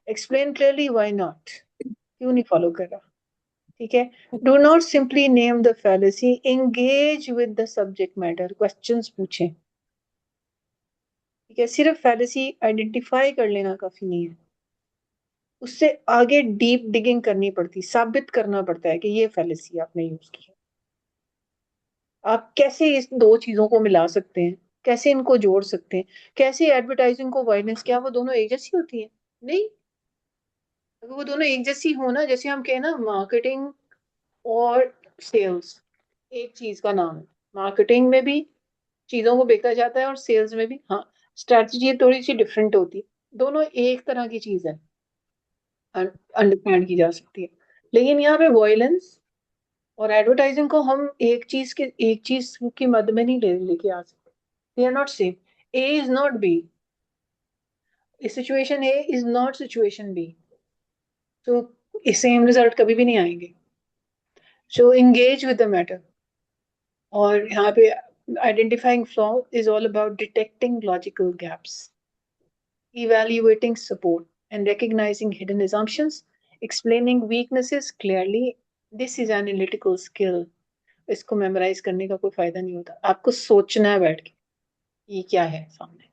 explain clearly why not, क्यों नहीं फॉलो कर रहा। ठीक है, do not simply name the fallacy, engage with the subject matter, questions पूछें। ठीक है, सिर्फ फैलेसी आइडेंटिफाई कर लेना काफी नहीं है, उससे आगे डीप डिगिंग करनी पड़ती, साबित करना पड़ता है कि ये फैलेसी आपने यूज की है। आप कैसे इस दो चीजों को मिला सकते हैं, कैसे इनको जोड़ सकते हैं, कैसे एडवर्टाइजिंग को वायलेंस, क्या वो दोनों एक जैसी होती है? नहीं, अगर वो दोनों एक जैसी हो ना, जैसे हम कहें ना मार्केटिंग और सेल्स एक चीज का नाम है, मार्केटिंग में भी चीजों को बेचा जाता है और सेल्स में भी। हाँ, स्ट्रैटेजी थोड़ी सी डिफरेंट होती है, दोनों एक तरह की चीज है, अंडरस्टैंड की जा सकती है। लेकिन यहाँ पे वॉयलेंस और एडवर्टाइजिंग को हम एक चीज की मद में नहीं लेके आ सकते। They are not same, A is not B, situation A is not situation B, तो सेम रिजल्ट कभी भी नहीं आएंगे। So engage with the matter. और यहाँ पे identifying flaw is all about detecting logical gaps, evaluating support and recognizing hidden assumptions, explaining weaknesses clearly. This is analytical skill। इसको memorise करने का कोई फायदा नहीं होता, आपको सोचना है बैठ के ये क्या है सामने।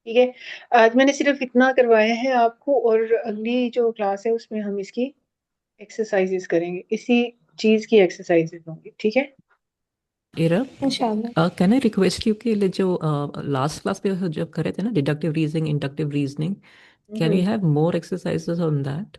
ठीक है, आज मैंने सिर्फ इतना करवाया है आपको, और अगली जो क्लास है उसमें हम इसकी एक्सरसाइजेस करेंगे, इसी चीज की एक्सरसाइजेस होंगी। ठीक है, इरा, इंशाल्लाह। कैन आई रिक्वेस्ट यू कि जो लास्ट क्लास पे जब करे थे ना deductive reasoning, inductive reasoning, can you have more exercises on that?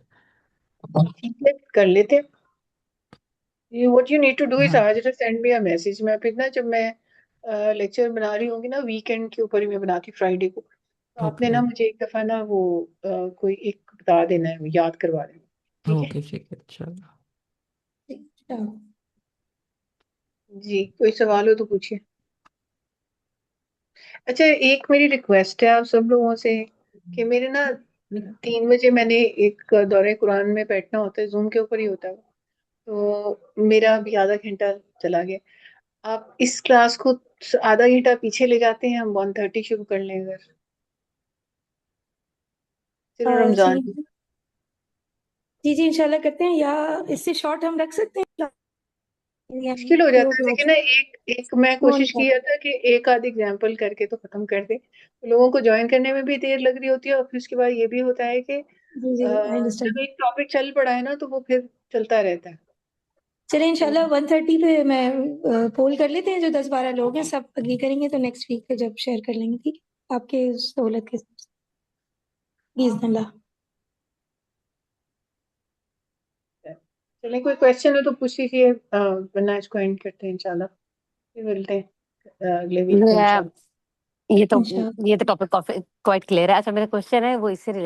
ठीक है, कर लेते हैं। What you need to do is हाँ, आज just send me a message. मैं फिर ना, जब मैं लेक्चर बना रही होंगी ना वीकेंड के ऊपर ही मैं बनाती फ्राइडे को, तो आपने ओके ना मुझे एक दफा ना वो कोई एक बता देना है, याद करवा देना। ठीक है ओके, ठीक है, चलो। अच्छा, जी, कोई सवाल हो तो पूछिए। अच्छा, एक मेरी रिक्वेस्ट है आप सब लोगों से कि मेरे ना 3 बजे मैंने एक दौरे कुरान में बैठना होता है, जूम के ऊपर ही होता है, तो मेरा अभी आधा घंटा चला गया। आप इस क्लास को आधा घंटा पीछे ले जाते हैं, हम 1:30 शुरू कर लें अगर सिर्फ जी रमजान जी जी इंशाल्लाह करते हैं, या इससे शॉर्ट हम रख सकते हैं या मुश्किल हो जाता है। लोग देखिए ना, एक मैं हो नहीं कोशिश किया था कि एक आध एग्जाम्पल करके तो खत्म कर दे, तो लोगों को ज्वाइन करने में भी देर लग रही होती है, और फिर उसके बाद ये भी होता है कि जी जी आई अंडरस्टैंड। जब एक टॉपिक चल पड़ा है ना तो वो फिर चलता रहता है। चले इंशाल्लाह 1:30 पे मैं पोल कर लेते हैं, जो 10-12 लोग हैं सब अग्री करेंगे तो नेक्स्ट वीक पे जब शेयर कर लेंगे, ठीक है, आपके सहूलत के हिसाब से बिस्मिल्लाह। चलिए, कोई क्वेश्चन हो तो पूछ लीजिए, वरना इसको एंड करते हैं इंशाल्लाह, फिर मिलते हैं अगले वीक में इंशाल्लाह। ये तो इंशाल्लाह ये तो टॉपिक काफी क्वाइट क्लियर है। अच्छा, मेरा क्वेश्चन है वो इससे रिलेटेड